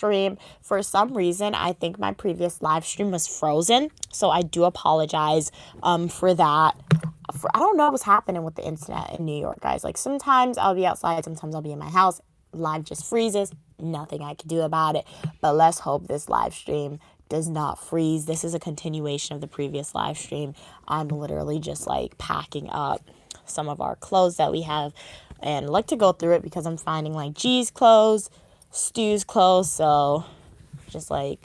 stream. For some reason, I think my previous live stream was frozen, so I do apologize for that. I don't know what's happening with the internet in New York, guys. Like, sometimes I'll be outside, sometimes I'll be in my house. Live just freezes. Nothing I can do about it. But let's hope this live stream does not freeze. This is a continuation of the previous live stream. I'm literally just like packing up some of our clothes that we have, and I like to go through it because I'm finding like G's clothes, Stu's clothes, so just like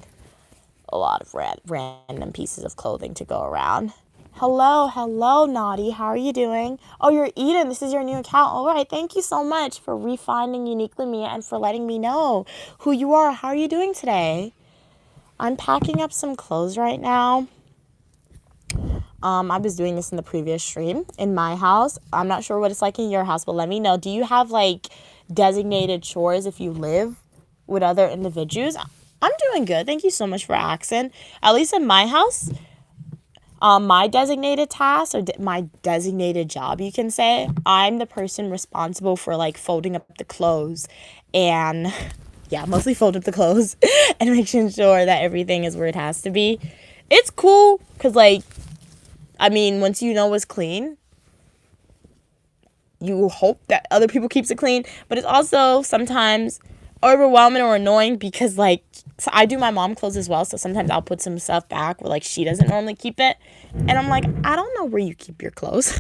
a lot of random pieces of clothing to go around. Hello, Naughty. How are you doing? Oh, you're Eden. This is your new account. All right. Thank you so much for refinding Uniquely Mia and for letting me know who you are. How are you doing today? I'm packing up some clothes right now. I was doing this in the previous stream in my house. I'm not sure what it's like in your house, but let me know. Do you have like designated chores if you live with other individuals? I'm doing good. Thank you so much for asking. At least in my house, my designated task or my designated job, you can say, I'm the person responsible for like folding up the clothes and yeah, mostly fold up the clothes and making sure that everything is where it has to be. It's cool because like, I mean, once you know it's clean, you hope that other people keeps it clean, but it's also sometimes overwhelming or annoying because like, so I do my mom clothes as well, so sometimes I'll put some stuff back where like she doesn't normally keep it, and I'm like, I don't know where you keep your clothes.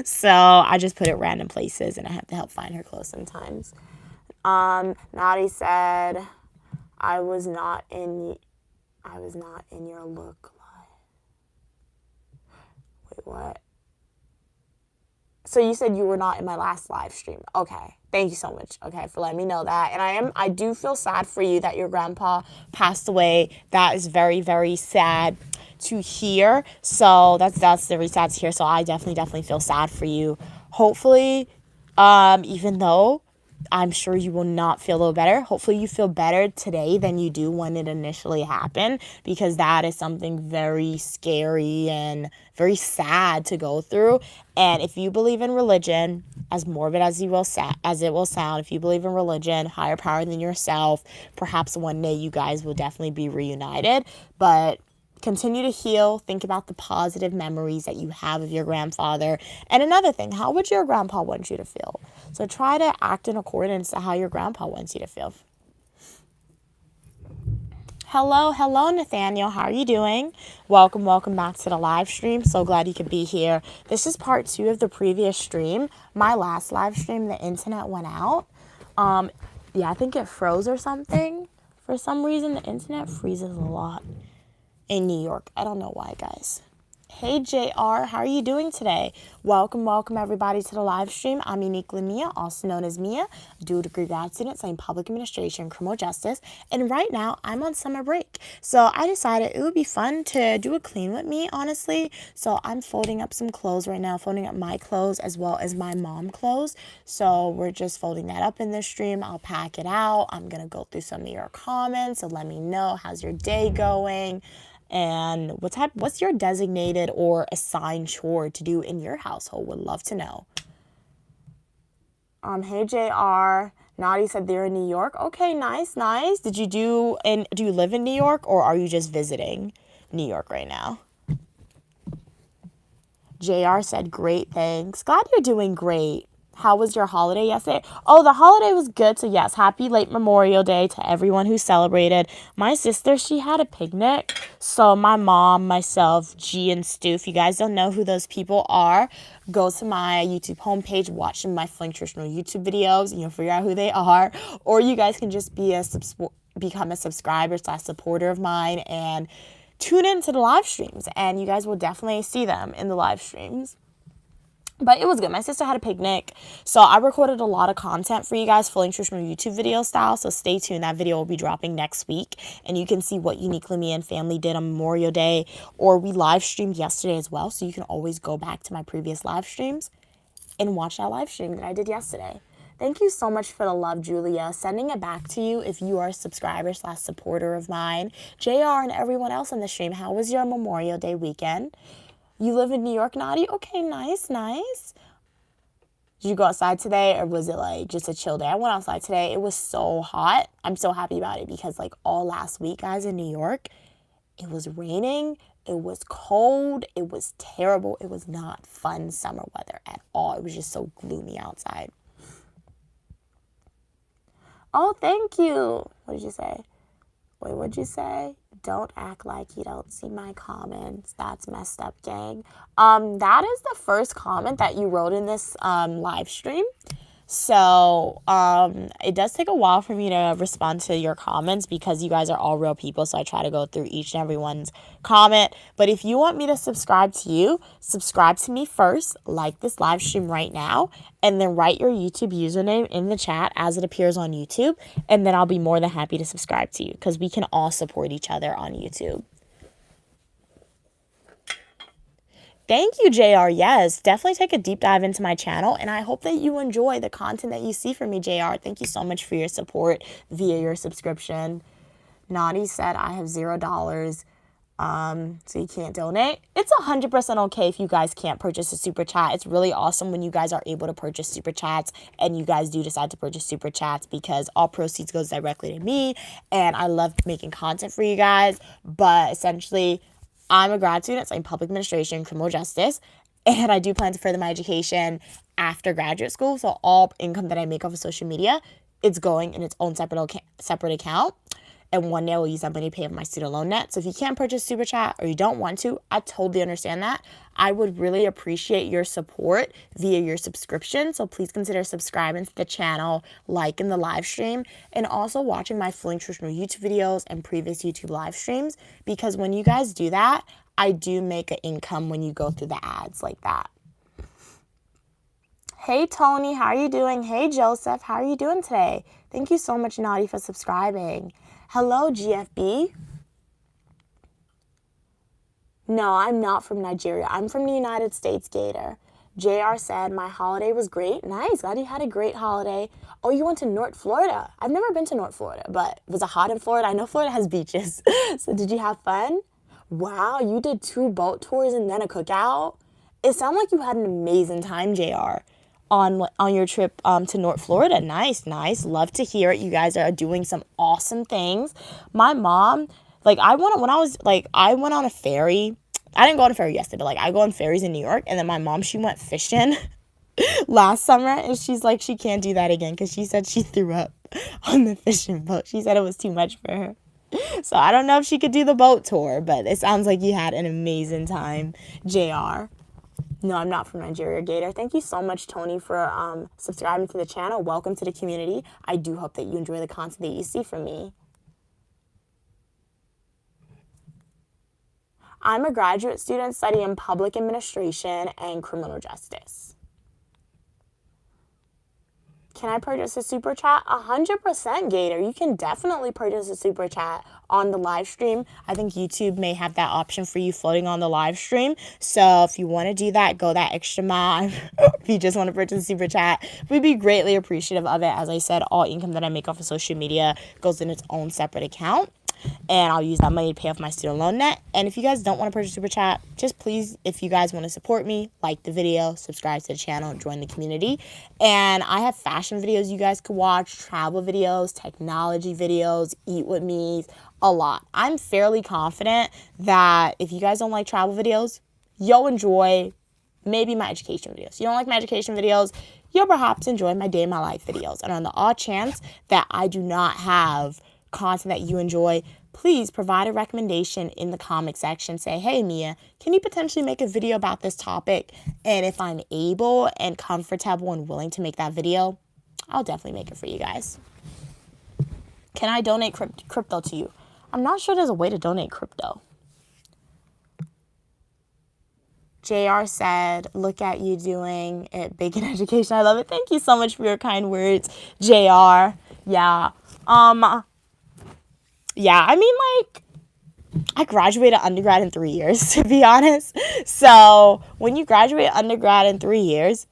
So I just put it random places and I have to help find her clothes sometimes. Naughty said I was not in your look. Wait, what? So you said you were not in my last live stream. Okay. Thank you so much, okay, for letting me know that. And I do feel sad for you that your grandpa passed away. That is very, very sad to hear. So that's very sad to hear. So I definitely feel sad for you. Hopefully, even though I'm sure you will not feel a little better, hopefully you feel better today than you do when it initially happened, because that is something very scary and very sad to go through. And if you believe in religion, as morbid as it will sound, if you believe in religion, higher power than yourself, perhaps one day you guys will definitely be reunited. But continue to heal. Think about the positive memories that you have of your grandfather. And another thing, how would your grandpa want you to feel? So try to act in accordance to how your grandpa wants you to feel. Hello, Nathaniel. How are you doing? Welcome back to the live stream. So glad you could be here. This is part 2 of the previous stream. My last live stream, the internet went out. Yeah, I think it froze or something. For some reason, the internet freezes a lot in New York. I don't know why, guys. Hey, JR, how are you doing today? Welcome everybody to the live stream. I'm Uniquely Mia, also known as Mia, dual degree grad student studying public administration and criminal justice. And right now, I'm on summer break. So I decided it would be fun to do a clean with me, honestly. So I'm folding up some clothes right now, folding up my clothes as well as my mom clothes. So we're just folding that up in this stream. I'll pack it out. I'm going to go through some of your comments. So let me know, how's your day going? And what's your designated or assigned chore to do in your household? Would love to know. Hey JR, Naughty said they're in New York. Okay, nice. Do you live in New York, or are you just visiting New York right now? JR said great, thanks. Glad you're doing great. How was your holiday yesterday? Oh, the holiday was good. So yes, happy late Memorial Day to everyone who celebrated. My sister, she had a picnic. So my mom, myself, G, and Stu, if you guys don't know who those people are, go to my YouTube homepage, watch some of my Fling Traditional YouTube videos, and you'll figure out who they are. Or you guys can just become a subscriber / supporter of mine and tune into the live streams. And you guys will definitely see them in the live streams. But it was good. My sister had a picnic, so I recorded a lot of content for you guys, full traditional YouTube video style, so stay tuned. That video will be dropping next week, and you can see what Uniquely Me and family did on Memorial Day, or we live streamed yesterday as well, so you can always go back to my previous live streams and watch that live stream that I did yesterday. Thank you so much for the love, Julia. Sending it back to you if you are a subscriber / supporter of mine. JR and everyone else on the stream, how was your Memorial Day weekend? You live in New York, Naughty? Okay, nice. Did you go outside today, or was it like just a chill day? I went outside today. It was so hot. I'm so happy about it because like all last week, guys, in New York, it was raining. It was cold. It was terrible. It was not fun summer weather at all. It was just so gloomy outside. Oh, thank you. What did you say? Wait, what'd you say? Don't act like you don't see my comments. That's messed up, gang. That is the first comment that you wrote in this live stream. So it does take a while for me to respond to your comments because you guys are all real people. So I try to go through each and everyone's comment. But if you want me to subscribe to you, subscribe to me first, like this live stream right now, and then write your YouTube username in the chat as it appears on YouTube. And then I'll be more than happy to subscribe to you because we can all support each other on YouTube. Thank you, JR. Yes, definitely take a deep dive into my channel, and I hope that you enjoy the content that you see from me, JR. Thank you so much for your support via your subscription. Naughty said, I have $0, so you can't donate. It's 100% okay if you guys can't purchase a super chat. It's really awesome when you guys are able to purchase super chats, and you guys do decide to purchase super chats because all proceeds goes directly to me, and I love making content for you guys, but essentially, I'm a grad student studying public administration, criminal justice, and I do plan to further my education after graduate school. So all income that I make off of social media, it's going in its own separate account. And one day I will use that money to pay off my student loan debt. So if you can't purchase Super Chat or you don't want to, I totally understand that. I would really appreciate your support via your subscription. So please consider subscribing to the channel, liking the live stream, and also watching my fully nutritional YouTube videos and previous YouTube live streams. Because when you guys do that, I do make an income when you go through the ads like that. Hey, Tony, how are you doing? Hey, Joseph, how are you doing today? Thank you so much, Naughty, for subscribing. Hello, GFB. No, I'm not from Nigeria. I'm from the United States, Gator. JR said, my holiday was great. Nice. Glad you had a great holiday. Oh, you went to North Florida. I've never been to North Florida, but was it hot in Florida? I know Florida has beaches. So did you have fun? Wow, you did 2 boat tours and then a cookout? It sounded like you had an amazing time, JR. On your trip to North Florida. Nice. Love to hear it. You guys are doing some awesome things. My mom, like I went on a ferry. I didn't go on a ferry yesterday, but like I go on ferries in New York, and then my mom, she went fishing last summer, and she's like, she can't do that again because she said she threw up on the fishing boat. She said it was too much for her. So I don't know if she could do the boat tour, but it sounds like you had an amazing time, JR. No, I'm not from Nigeria, Gator. Thank you so much, Tony, for subscribing to the channel. Welcome to the community. I do hope that you enjoy the content that you see from me. I'm a graduate student studying public administration and criminal justice. Can I purchase a super chat? 100%, Gator. You can definitely purchase a super chat on the live stream. I think YouTube may have that option for you floating on the live stream. So if you want to do that, go that extra mile. If you just want to purchase a super chat, we'd be greatly appreciative of it. As I said, all income that I make off of social media goes in its own separate account. And I'll use that money to pay off my student loan debt. And if you guys don't want to purchase super chat, just please, if you guys want to support me, like the video, subscribe to the channel, and join the community. And I have fashion videos you guys could watch, travel videos, technology videos, eat with me, a lot. I'm fairly confident that if you guys don't like travel videos, you'll enjoy maybe my education videos. You don't like my education videos, you'll perhaps enjoy my day in my life videos. And on the odd chance that I do not have content that you enjoy, please provide a recommendation in the comment section. Say, hey, Mia, can you potentially make a video about this topic? And if I'm able and comfortable and willing to make that video, I'll definitely make it for you guys. Can I donate crypto to you? I'm not sure there's a way to donate crypto. JR said, look at you doing it big in education. I love it. Thank you so much for your kind words, JR. Yeah. Yeah, I mean, like, I graduated undergrad in 3 years, to be honest. So when you graduate undergrad in 3 years,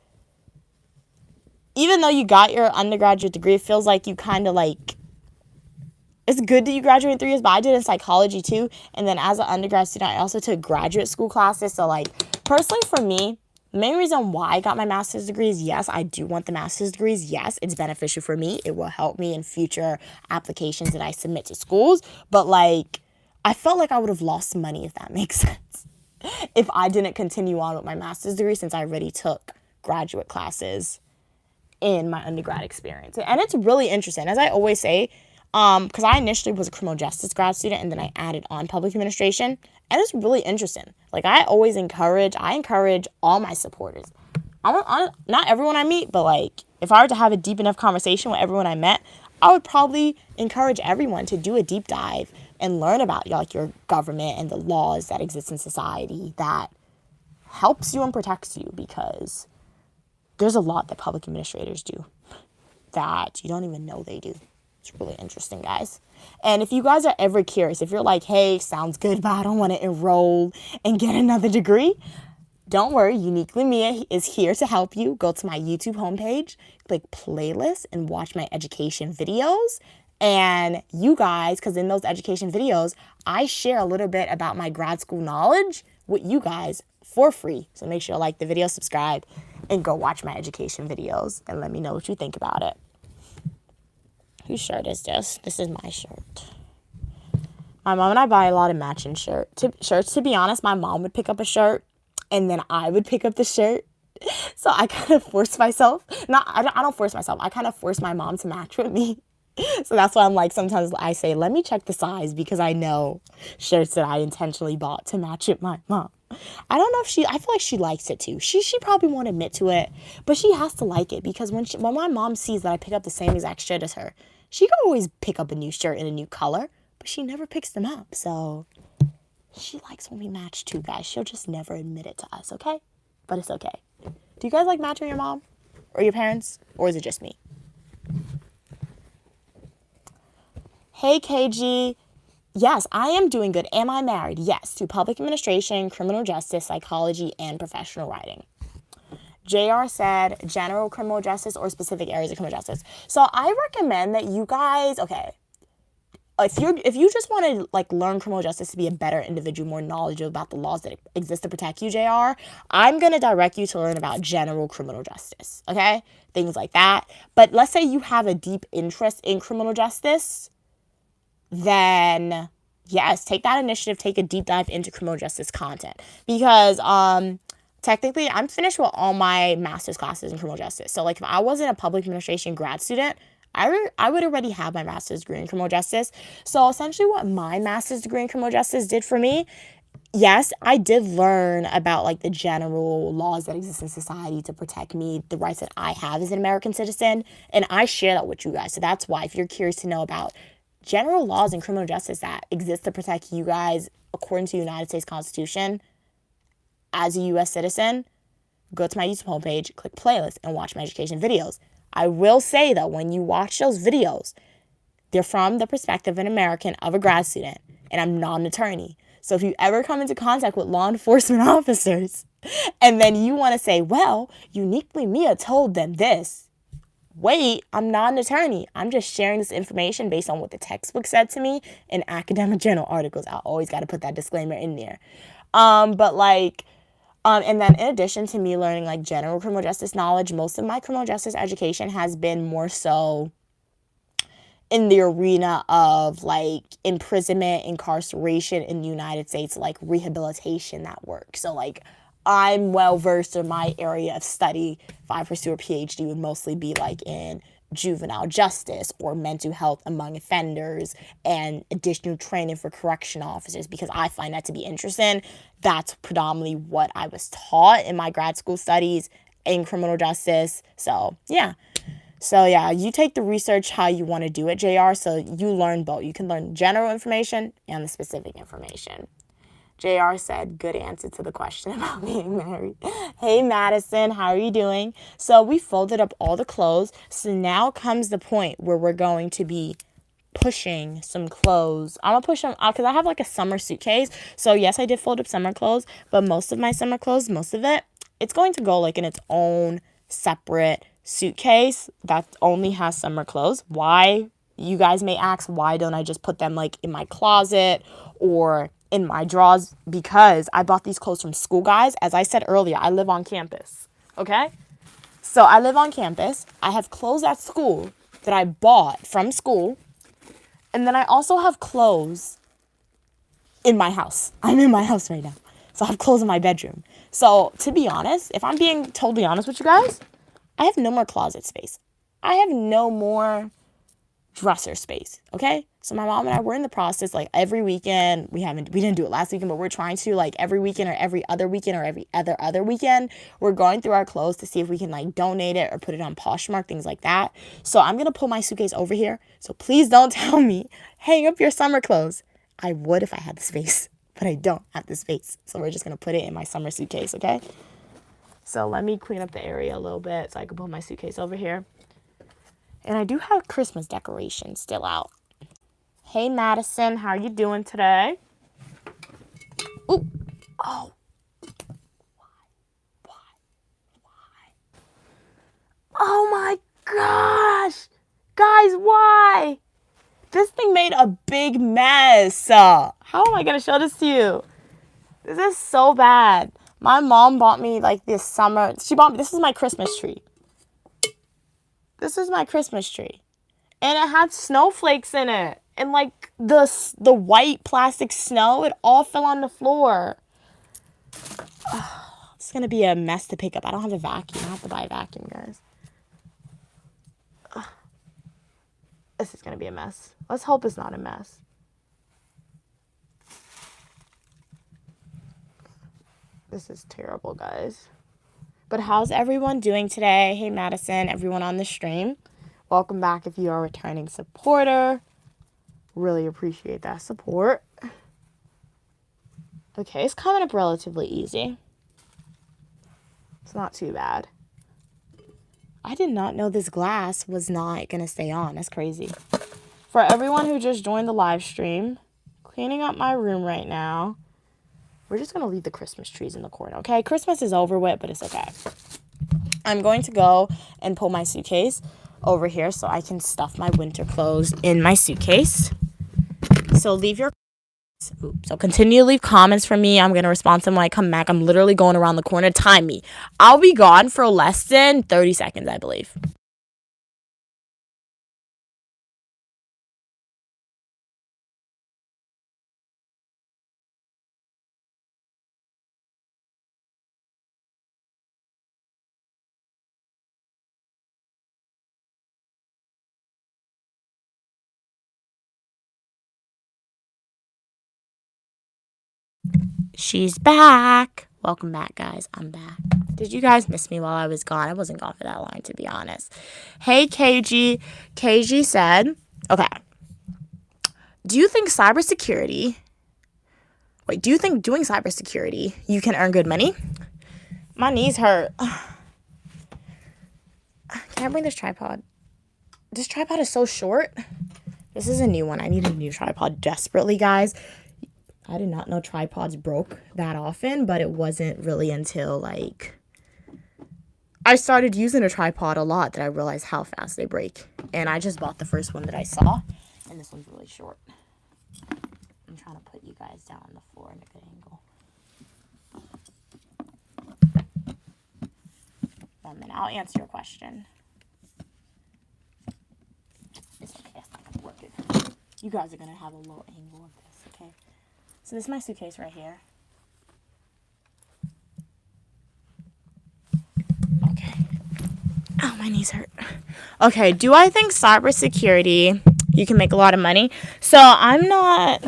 even though you got your undergraduate degree, it feels like you kind of like, it's good that you graduate in 3 years, but I did in psychology too. And then as an undergrad student, I also took graduate school classes. So like, personally for me, The main reason why I got my master's degree is, yes, I do want the master's degrees. Yes, it's beneficial for me. It will help me in future applications that I submit to schools. But, like, I felt like I would have lost money, if that makes sense, if I didn't continue on with my master's degree, since I already took graduate classes in my undergrad experience. And it's really interesting. As I always say, because I initially was a criminal justice grad student and then I added on public administration. And it's really interesting. Like, I encourage all my supporters. Not everyone I meet, but, like, if I were to have a deep enough conversation with everyone I met, I would probably encourage everyone to do a deep dive and learn about, like, your government and the laws that exist in society that helps you and protects you, because there's a lot that public administrators do that you don't even know they do. It's really interesting, guys. And if you guys are ever curious, if you're like, hey, sounds good, but I don't want to enroll and get another degree, don't worry. Uniquely Mia is here to help you. Go to my YouTube homepage, click playlist, and watch my education videos. And you guys, because in those education videos, I share a little bit about my grad school knowledge with you guys for free. So make sure to like the video, subscribe, and go watch my education videos and let me know what you think about it. Whose shirt is this? This is my shirt. My mom and I buy a lot of matching shirts. To be honest, my mom would pick up a shirt and then I would pick up the shirt. So I kind of force myself. I don't force myself. I kind of force my mom to match with me. So that's why I'm like, sometimes I say, let me check the size, because I know shirts that I intentionally bought to match with my mom. I don't know if I feel like she likes it too. She probably won't admit to it, but she has to like it, because when my mom sees that I pick up the same exact shirt as her, she can always pick up a new shirt in a new color, but she never picks them up. So she likes when we match too, guys. She'll just never admit it to us, okay? But it's okay. Do you guys like matching your mom or your parents, or is it just me? Hey, KG. Yes, I am doing good. Am I married? Yes, to public administration, criminal justice, psychology, and professional writing. JR said general criminal justice or specific areas of criminal justice. So I recommend that you guys, okay, if you just want to, like, learn criminal justice to be a better individual, more knowledgeable about the laws that exist to protect you, JR, I'm going to direct you to learn about general criminal justice, okay? Things like that. But let's say you have a deep interest in criminal justice, then yes, take that initiative, take a deep dive into criminal justice content, because technically I'm finished with all my master's classes in criminal justice. So, like, if I wasn't a public administration grad student, I would already have my master's degree in criminal justice. So essentially what my master's degree in criminal justice did for me, yes, I did learn about, like, the general laws that exist in society to protect me, the rights that I have as an American citizen, and I share that with you guys. So that's why, if you're curious to know about general laws in criminal justice that exist to protect you guys according to the United States Constitution as a U.S. citizen, go to my YouTube homepage, click playlist, and watch my education videos. I will say, though, when you watch those videos, they're from the perspective of an American, of a grad student, and I'm not an attorney. So if you ever come into contact with law enforcement officers and then you want to say, well, uniquely Mia told them this, wait, I'm not an attorney. I'm just sharing this information based on what the textbook said to me in academic journal articles. I always got to put that disclaimer in there. And then in addition to me learning, like, general criminal justice knowledge, most of my criminal justice education has been more so in the arena of, like, imprisonment, incarceration in the United States, like rehabilitation, that work. So, like, I'm well versed in my area of study. If I pursue a PhD, would mostly be, like, in juvenile justice or mental health among offenders and additional training for correction officers, because I find that to be interesting. That's predominantly what I was taught in my grad school studies in criminal justice. So yeah, you take the research how you want to do it, JR. So you learn both. You can learn general information and the specific information. JR said, good answer to the question about being married. Hey, Madison, how are you doing? So we folded up all the clothes. So now comes the point where we're going to be pushing some clothes. I'm going to push them out because I have, like, a summer suitcase. So yes, I did fold up summer clothes, but most of my summer clothes, most of it, it's going to go, like, in its own separate suitcase that only has summer clothes. Why? You guys may ask, why don't I just put them, like, in my closet or in my drawers because I bought these clothes from school, guys. As I said earlier, I live on campus, okay? So I live on campus. I have clothes at school that I bought from school. And then I also have clothes in my house. I'm in my house right now. So I have clothes in my bedroom. So to be honest, if I'm being totally honest with you guys, I have no more closet space. I have no more dresser space, okay? So my mom and I were in the process, like every weekend, we didn't do it last weekend, but we're trying to, like every weekend or every other weekend or every other weekend, we're going through our clothes to see if we can like donate it or put it on Poshmark, things like that. So I'm gonna pull my suitcase over here. So please don't tell me, hang up your summer clothes. I would if I had the space, but I don't have the space. So we're just gonna put it in my summer suitcase, okay? So let me clean up the area a little bit so I can pull my suitcase over here. And I do have Christmas decorations still out. Hey, Madison, how are you doing today? Ooh. Oh. Why? Oh my gosh. Guys, why? This thing made a big mess. How am I going to show this to you? This is so bad. My mom bought me like this summer. This is my Christmas tree. This is my Christmas tree. And it had snowflakes in it. And like the white plastic snow, it all fell on the floor. It's going to be a mess to pick up. I don't have a vacuum. I have to buy a vacuum, guys. This is going to be a mess. Let's hope it's not a mess. This is terrible, guys. But how's everyone doing today? Hey, Madison, everyone on the stream. Welcome back if you are a returning supporter. Really appreciate that support. Okay, it's coming up relatively easy. It's not too bad. I did not know this glass was not going to stay on. That's crazy. For everyone who just joined the live stream, cleaning up my room right now. We're just going to leave the Christmas trees in the corner, okay? Christmas is over with, but it's okay. I'm going to go and pull my suitcase over here so I can stuff my winter clothes in my suitcase. So continue to leave comments for me. I'm going to respond to them when I come back. I'm literally going around the corner. Time me. I'll be gone for less than 30 seconds, I believe. She's back. Welcome back, guys. I'm back. Did you guys miss me while I was gone? I wasn't gone for that long, to be honest. Hey, KG. KG said, okay. Do you think doing cybersecurity, you can earn good money? My knees hurt. Can I bring this tripod? This tripod is so short. This is a new one. I need a new tripod desperately, guys. I did not know tripods broke that often, but it wasn't really until, like, I started using a tripod a lot that I realized how fast they break. And I just bought the first one that I saw, and this one's really short. I'm trying to put you guys down on the floor in a good angle. 1 minute. I'll answer your question. It's okay. It's not going to work. You guys are going to have a low angle of this, okay? So this is my suitcase right here. Okay. Ow, my knees hurt. Okay, do I think cybersecurity, you can make a lot of money? So I'm not...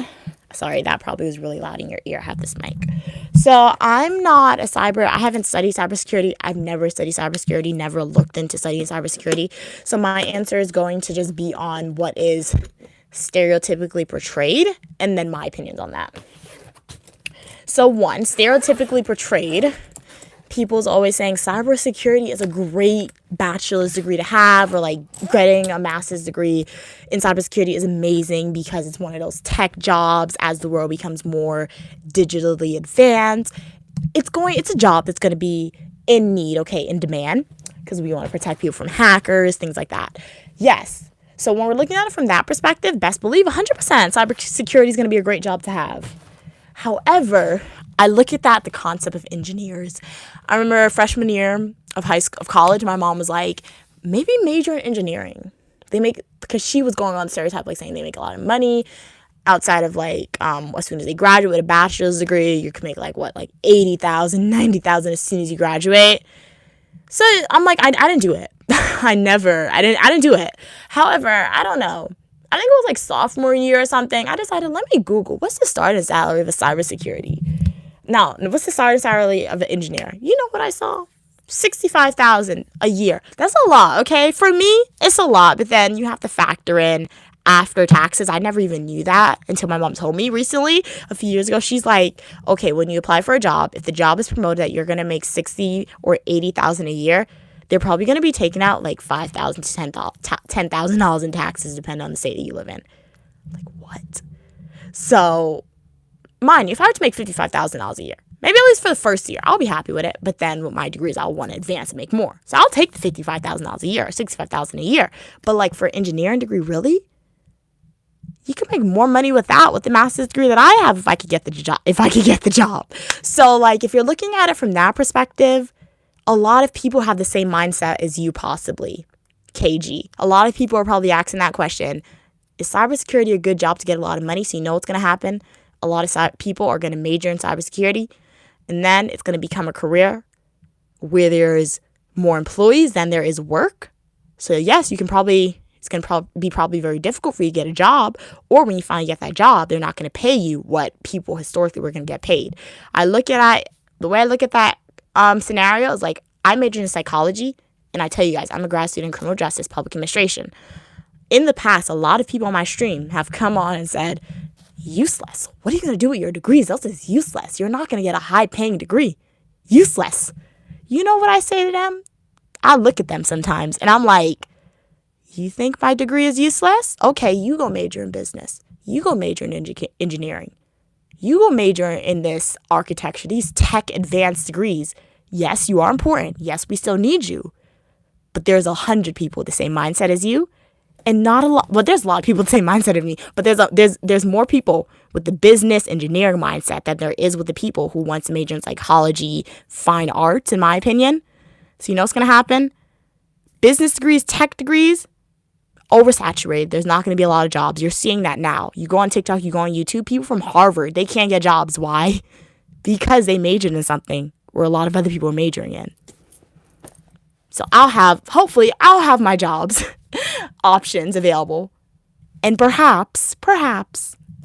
Sorry, that probably was really loud in your ear. I have this mic. So I'm not I haven't studied cybersecurity. I've never studied cybersecurity, never looked into studying cybersecurity. So my answer is going to just be on what is stereotypically portrayed, and then my opinions on that. So one, stereotypically portrayed, people's always saying cybersecurity is a great bachelor's degree to have, or like getting a master's degree in cybersecurity is amazing because it's one of those tech jobs as the world becomes more digitally advanced. It's a job that's going to be in need, okay, in demand, because we want to protect people from hackers, things like that. Yes. So when we're looking at it from that perspective, best believe 100% cybersecurity is going to be a great job to have. However, I look at the concept of engineers. I remember freshman year of college, my mom was like, maybe major in engineering. Because she was going on the stereotype, like saying they make a lot of money outside of like, as soon as they graduate with a bachelor's degree, you can make like 80,000, 90,000 as soon as you graduate. So I'm like, I didn't do it. I didn't do it. However, I don't know. I think it was like sophomore year or something. I decided, let me Google, what's the starting salary of a cybersecurity? Now, what's the starting salary of an engineer? You know what I saw? $65,000 a year. That's a lot, okay? For me, it's a lot, but then you have to factor in after taxes. I never even knew that until my mom told me recently, a few years ago. She's like, okay, when you apply for a job, if the job is promoted that you're going to make $60,000 or $80,000 a year, they're probably going to be taking out like $5,000 to $10,000 in taxes, depending on the state that you live in. Like, what? So, mind you, if I were to make $55,000 a year, maybe at least for the first year, I'll be happy with it. But then with my degrees, I'll want to advance and make more. So I'll take the $55,000 a year, or $65,000 a year. But like for an engineering degree, really? You can make more money with the master's degree that I have if I could get the job. So like if you're looking at it from that perspective, a lot of people have the same mindset as you possibly. KG. A lot of people are probably asking that question. Is cybersecurity a good job to get a lot of money? So you know what's going to happen? A lot of people are going to major in cybersecurity, and then it's going to become a career where there's more employees than there is work. So yes, it's going to be probably very difficult for you to get a job, or when you finally get that job, they're not going to pay you what people historically were going to get paid. The way I look at that scenario is like, I majored in psychology, and I tell you guys, I'm a grad student in criminal justice, public administration. In the past, a lot of people on my stream have come on and said, useless. What are you going to do with your degrees? This is useless. You're not going to get a high-paying degree. Useless. You know what I say to them? I look at them sometimes, and I'm like, you think my degree is useless? Okay, you go major in business. You go major in engineering. You go major in this architecture, these tech advanced degrees. Yes, you are important. Yes, we still need you. But there's 100 people with the same mindset as you. And not a lot. Well, there's a lot of people with the same mindset as me. But there's more people with the business engineering mindset than there is with the people who want to major in psychology, fine arts, in my opinion. So you know what's going to happen? Business degrees, tech degrees, oversaturated. There's not going to be a lot of jobs. You're seeing that now. You go on TikTok, you go on YouTube, people from Harvard, they can't get jobs. Why? Because they majored in something where a lot of other people are majoring in. So hopefully I'll have my jobs options available. And perhaps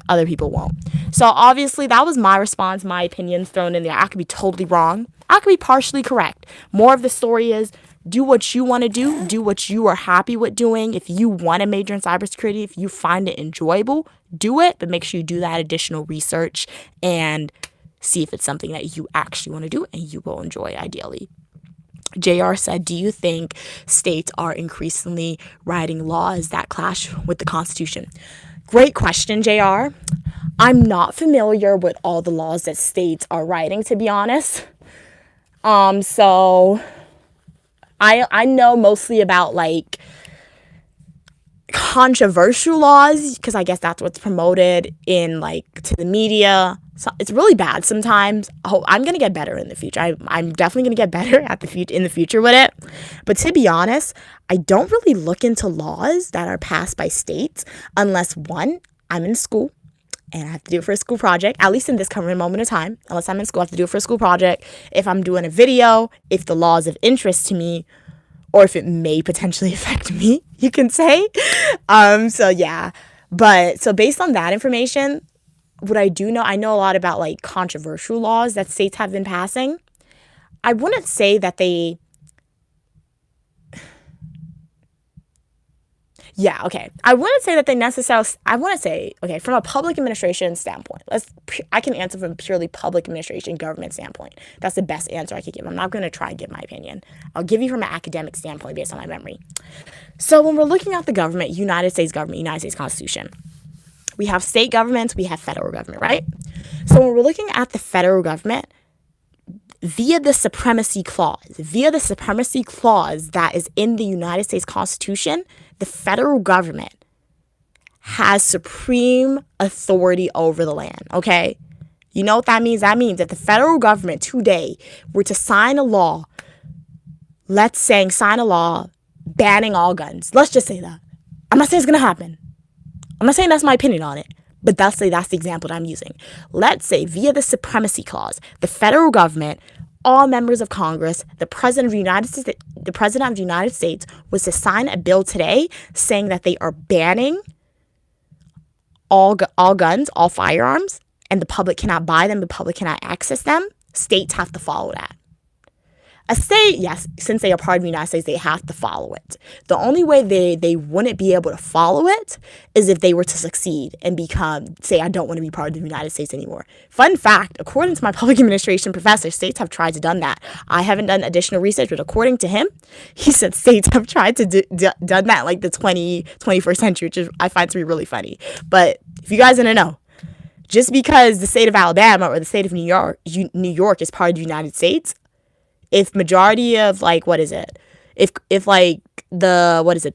other people won't. So obviously that was my response, my opinions thrown in there. I could be totally wrong. I could be partially correct. More of the story is, do what you want to do what you are happy with doing. If you want to major in cybersecurity, if you find it enjoyable, do it, but make sure you do that additional research and see if it's something that you actually want to do and you will enjoy, ideally. JR said, do you think states are increasingly writing laws that clash with the Constitution? Great question, JR. I'm not familiar with all the laws that states are writing, to be honest. So I know mostly about like controversial laws, because I guess that's what's promoted in like to the media. So it's really bad sometimes. I'm gonna get better in the future. I'm definitely gonna get better in the future with it. But to be honest, I don't really look into laws that are passed by states unless, one, I'm in school and I have to do it for a school project, at least in this current moment of time. Unless I'm in school, I have to do it for a school project. If I'm doing a video, if the law is of interest to me, or if it may potentially affect me, you can say. So yeah. But so based on that information, what I do know, I know a lot about like controversial laws that states have been passing. I wouldn't say that they... Yeah, okay. I wouldn't say that they necessarily... I want to say, okay, from a public administration standpoint, I can answer from a purely public administration government standpoint. That's the best answer I could give. I'm not going to try and give my opinion. I'll give you from an academic standpoint based on my memory. So when we're looking at the government, United States Constitution, we have state governments, we have federal government, right? So when we're looking at the federal government, via the supremacy clause that is in the United States Constitution, the federal government has supreme authority over the land, okay? You know what that means? That means that the federal government today were to sign a law, sign a law banning all guns. Let's just say that. I'm not saying it's going to happen. I'm not saying that's my opinion on it, but that's the example that I'm using. Let's say via the supremacy clause, the federal government, all members of Congress, the president of the United States was to sign a bill today saying that they are banning all guns, all firearms, and the public cannot buy them, the public cannot access them. States have to follow that. A state, yes, since they are part of the United States, they have to follow it. The only way they wouldn't be able to follow it is if they were to succeed and say, I don't want to be part of the United States anymore. Fun fact, according to my public administration professor, states have tried to done that. I haven't done additional research, but according to him, he said states have tried to done that like the 21st century, which I find to be really funny. But if you guys want to know, just because the state of Alabama or the state of New York is part of the United States, if majority of the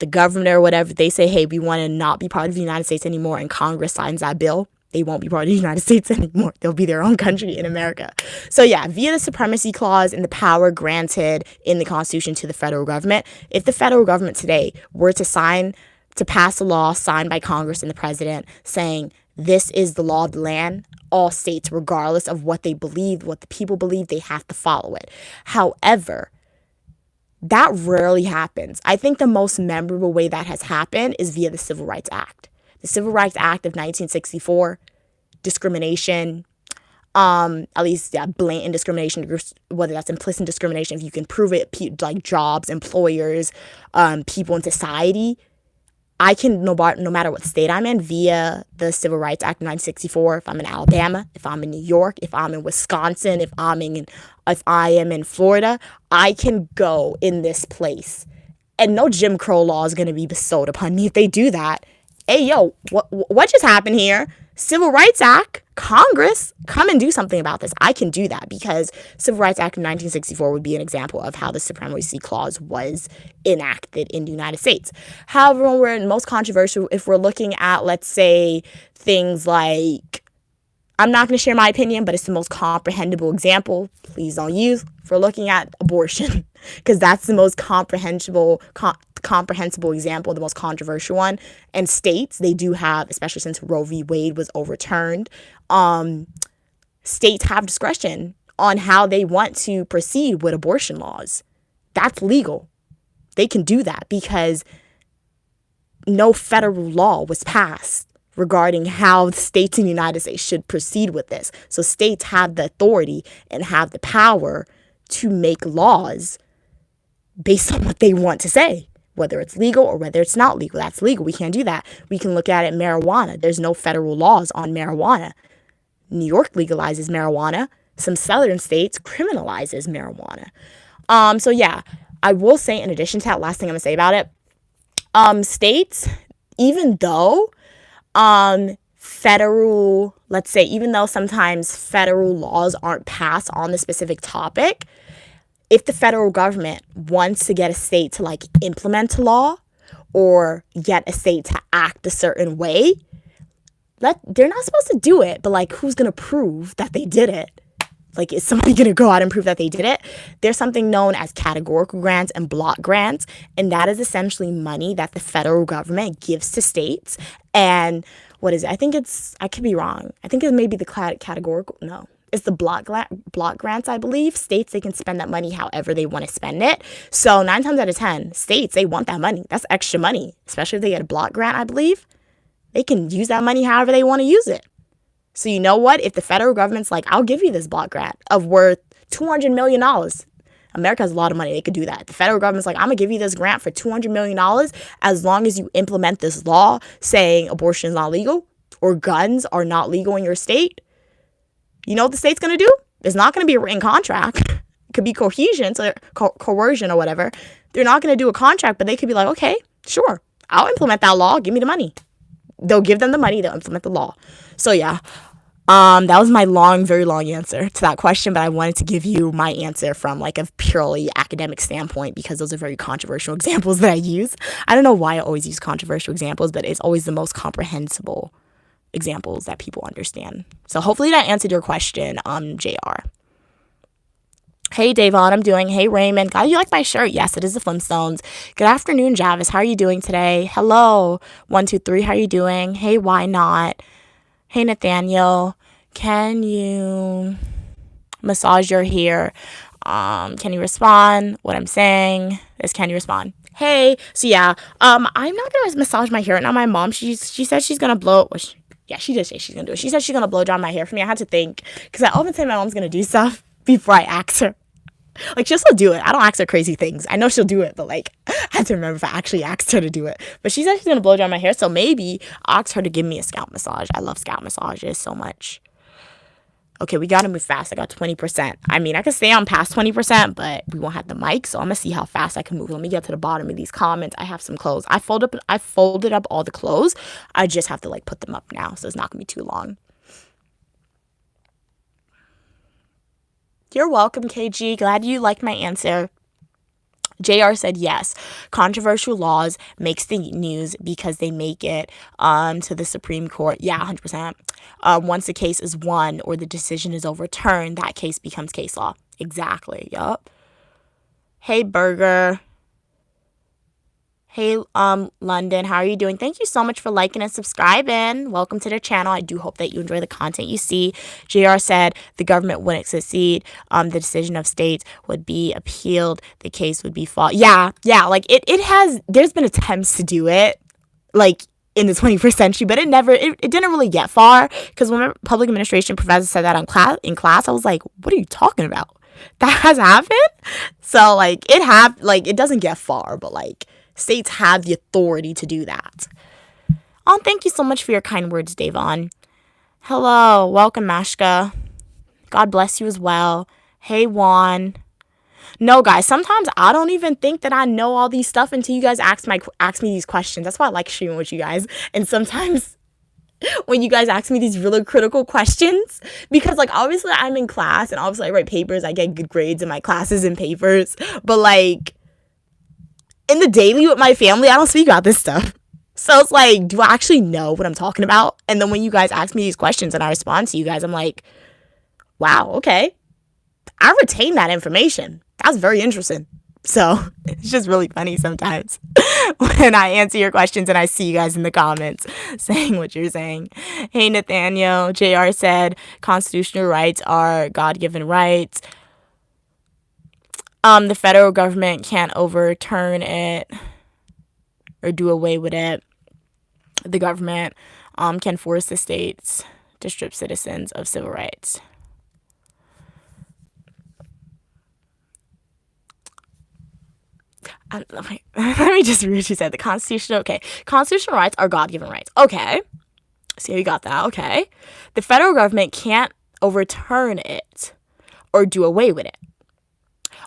governor or whatever, they say, hey, we want to not be part of the United States anymore, and Congress signs that bill, they won't be part of the United States anymore. They'll be their own country in America. So yeah, via the supremacy clause and the power granted in the Constitution to the federal government, if the federal government today were to pass a law signed by Congress and the president saying this is the law of the land, all states, regardless of what they believe, what the people believe, they have to follow it. However, that rarely happens. I think the most memorable way that has happened is via the Civil Rights Act. The Civil Rights Act of 1964, discrimination, at least blatant discrimination, whether that's implicit discrimination, if you can prove it, like jobs, employers, people in society. I can, no matter what state I'm in, via the Civil Rights Act of 1964, if I'm in Alabama, if I'm in New York, if I'm in Wisconsin, if I am in Florida, I can go in this place. And no Jim Crow law is going to be bestowed upon me if they do that. Hey, yo, what just happened here? Civil Rights Act, Congress, come and do something about this. I can do that because Civil Rights Act of 1964 would be an example of how the supremacy clause was enacted in the United States. However, when we're most controversial, if we're looking at, let's say, things like, I'm not going to share my opinion, but it's the most comprehensible example. Please don't use for looking at abortion because that's the most comprehensible example, the most controversial one. And states, they do have, especially since Roe v. Wade was overturned, states have discretion on how they want to proceed with abortion laws. That's legal. They can do that because no federal law was passed regarding how states in the United States should proceed with this. So states have the authority and have the power to make laws based on what they want to say, whether it's legal or whether it's not legal. That's legal. We can't do that. We can look at it marijuana. There's no federal laws on marijuana. New York legalizes marijuana. Some southern states criminalizes marijuana. So yeah, I will say in addition to that, last thing I'm going to say about it, states, even though even though sometimes federal laws aren't passed on the specific topic, if the federal government wants to get a state to implement a law or get a state to act a certain way, they're not supposed to do it, but who's going to prove that they did it? Is somebody going to go out and prove that they did it? There's something known as categorical grants and block grants, and that is essentially money that the federal government gives to states. And what is it? I could be wrong. I think it may be the categorical, no. It's the block grants, I believe. States, they can spend that money however they want to spend it. So 9 times out of 10, states, they want that money. That's extra money, especially if they get a block grant, I believe. They can use that money however they want to use it. So you know what? If the federal government's I'll give you this block grant of worth $200 million. America has a lot of money. They could do that. The federal government's I'm going to give you this grant for $200 million as long as you implement this law saying abortion is not legal or guns are not legal in your state. You know what the state's going to do? It's not going to be a written contract. It could be cohesion, so coercion or whatever. They're not going to do a contract, but they could be okay, sure, I'll implement that law. Give me the money. They'll give them the money. They'll implement the law. So yeah, that was my very long answer to that question, but I wanted to give you my answer from a purely academic standpoint because those are very controversial examples that I use. I don't know why I always use controversial examples, but it's always the most comprehensible examples that people understand. So hopefully that answered your question, JR. Hey, Davon, I'm doing. Hey, Raymond. God, you like my shirt? Yes, it is the Flintstones. Good afternoon, Javis. How are you doing today? Hello. 123, how are you doing? Hey, why not? Hey, Nathaniel. Can you massage your hair? Can you respond? What I'm saying is, can you respond? Hey, so yeah, I'm not gonna massage my hair right now. My mom, she said she's gonna blow. Yeah, she did say she's gonna do it. She said she's gonna blow dry my hair for me. I had to think because I often say my mom's gonna do stuff before I ask her. Like, she'll still do it. I don't ask her crazy things. I know she'll do it, but like, I had to remember if I actually asked her to do it. But she said she's gonna blow dry my hair, so maybe I'll ask her to give me a scalp massage. I love scalp massages so much. Okay, we gotta move fast. I got 20%. I mean, I could stay on past 20%, but we won't have the mic, so I'm gonna see how fast I can move. Let me get to the bottom of these comments. I have some clothes. I folded up all the clothes. I just have to like put them up now, so it's not gonna be too long. You're welcome, KG. Glad you liked my answer. JR said yes. Controversial laws makes the news because they make it to the Supreme Court. Yeah, 100%. Once the case is won or the decision is overturned, that case becomes case law. Exactly. Yup. Hey, Burger. Hey, London, how are you doing? Thank you so much for liking and subscribing. Welcome to the channel. I do hope that you enjoy the content you see. JR said the government wouldn't succeed. The decision of states would be appealed. The case would be fought. Yeah, like there's been attempts to do it, like in the 21st century, but it didn't really get far. Because when my public administration professor said that in class, I was like, what are you talking about? That has happened? So like it doesn't get far, but like, states have the authority to do that. Oh, thank you so much for your kind words, Davon. Hello. Welcome, Mashka. God bless you as well. Hey, Juan. No, guys, sometimes I don't even think that I know all these stuff until you guys ask me these questions. That's why I like streaming with you guys. And sometimes when you guys ask me these really critical questions, because like obviously I'm in class and obviously I write papers. I get good grades in my classes and papers. But like, in the daily with my family, I don't speak about this stuff. So it's like, do I actually know what I'm talking about? And then when you guys ask me these questions and I respond to you guys, I'm like, wow, okay. I retain that information. That's very interesting. So it's just really funny sometimes when I answer your questions and I see you guys in the comments saying what you're saying. Hey, Nathaniel, JR said constitutional rights are God-given rights. The federal government can't overturn it or do away with it. The government can force the states to strip citizens of civil rights. Let me just read what you said. The constitutional rights are God-given rights. Okay. So you got that. Okay. The federal government can't overturn it or do away with it.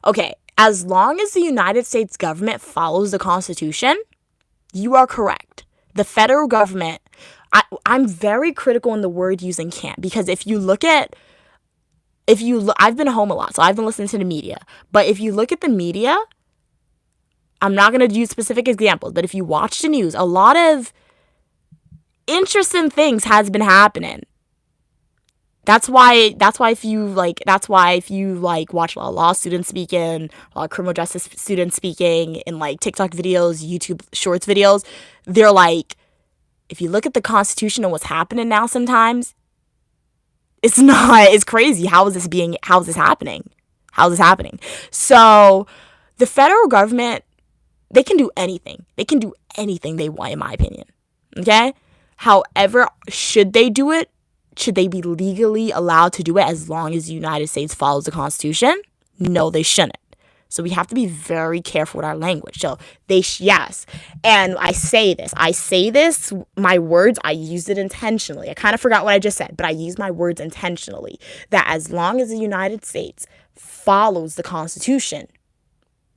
Okay, as long as the United States government follows the Constitution, you are correct. The federal government, I'm very critical in the word using can't, because I've been home a lot, so I've been listening to the media. But if you look at the media, I'm not going to use specific examples, but if you watch the news, a lot of interesting things has been happening. That's why if you watch a lot of law students speaking, a lot of criminal justice students speaking in like TikTok videos, YouTube shorts videos, they're like, if you look at the Constitution and what's happening now sometimes, it's crazy. How is this happening? So the federal government, they can do anything. They can do anything they want, in my opinion. Okay? However, should they do it? Should they be legally allowed to do it as long as the United States follows the Constitution? No, they shouldn't. So we have to be very careful with our language. So yes. And I say this, my words, I used it intentionally. I kind of forgot what I just said, but I used my words intentionally. That as long as the United States follows the Constitution,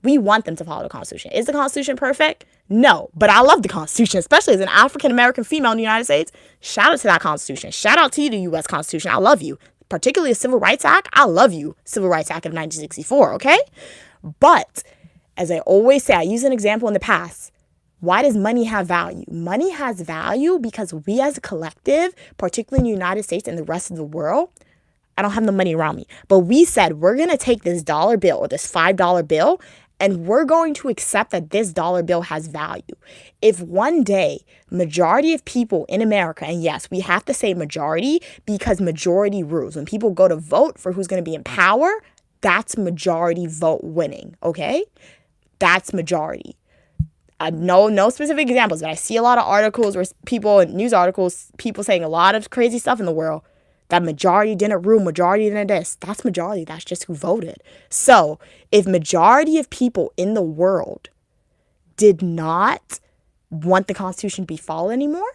we want them to follow the Constitution. Is the Constitution perfect? No, but I love the Constitution, especially as an African-American female in the United States. Shout out to that Constitution. Shout out to you, the U.S. Constitution. I love you. Particularly the Civil Rights Act. I love you. Civil Rights Act of 1964, okay? But, as I always say, I use an example in the past. Why does money have value? Money has value because we as a collective, particularly in the United States and the rest of the world, I don't have the money around me, but we said we're going to take this dollar bill or this $5 bill and we're going to accept that this dollar bill has value. If one day, majority of people in America, and yes, we have to say majority because majority rules. When people go to vote for who's going to be in power, that's majority vote winning, okay? That's majority. No specific examples, but I see a lot of articles where news articles, people saying a lot of crazy stuff in the world. That majority didn't rule, majority didn't this. That's majority. That's just who voted. So if majority of people in the world did not want the Constitution to be followed anymore,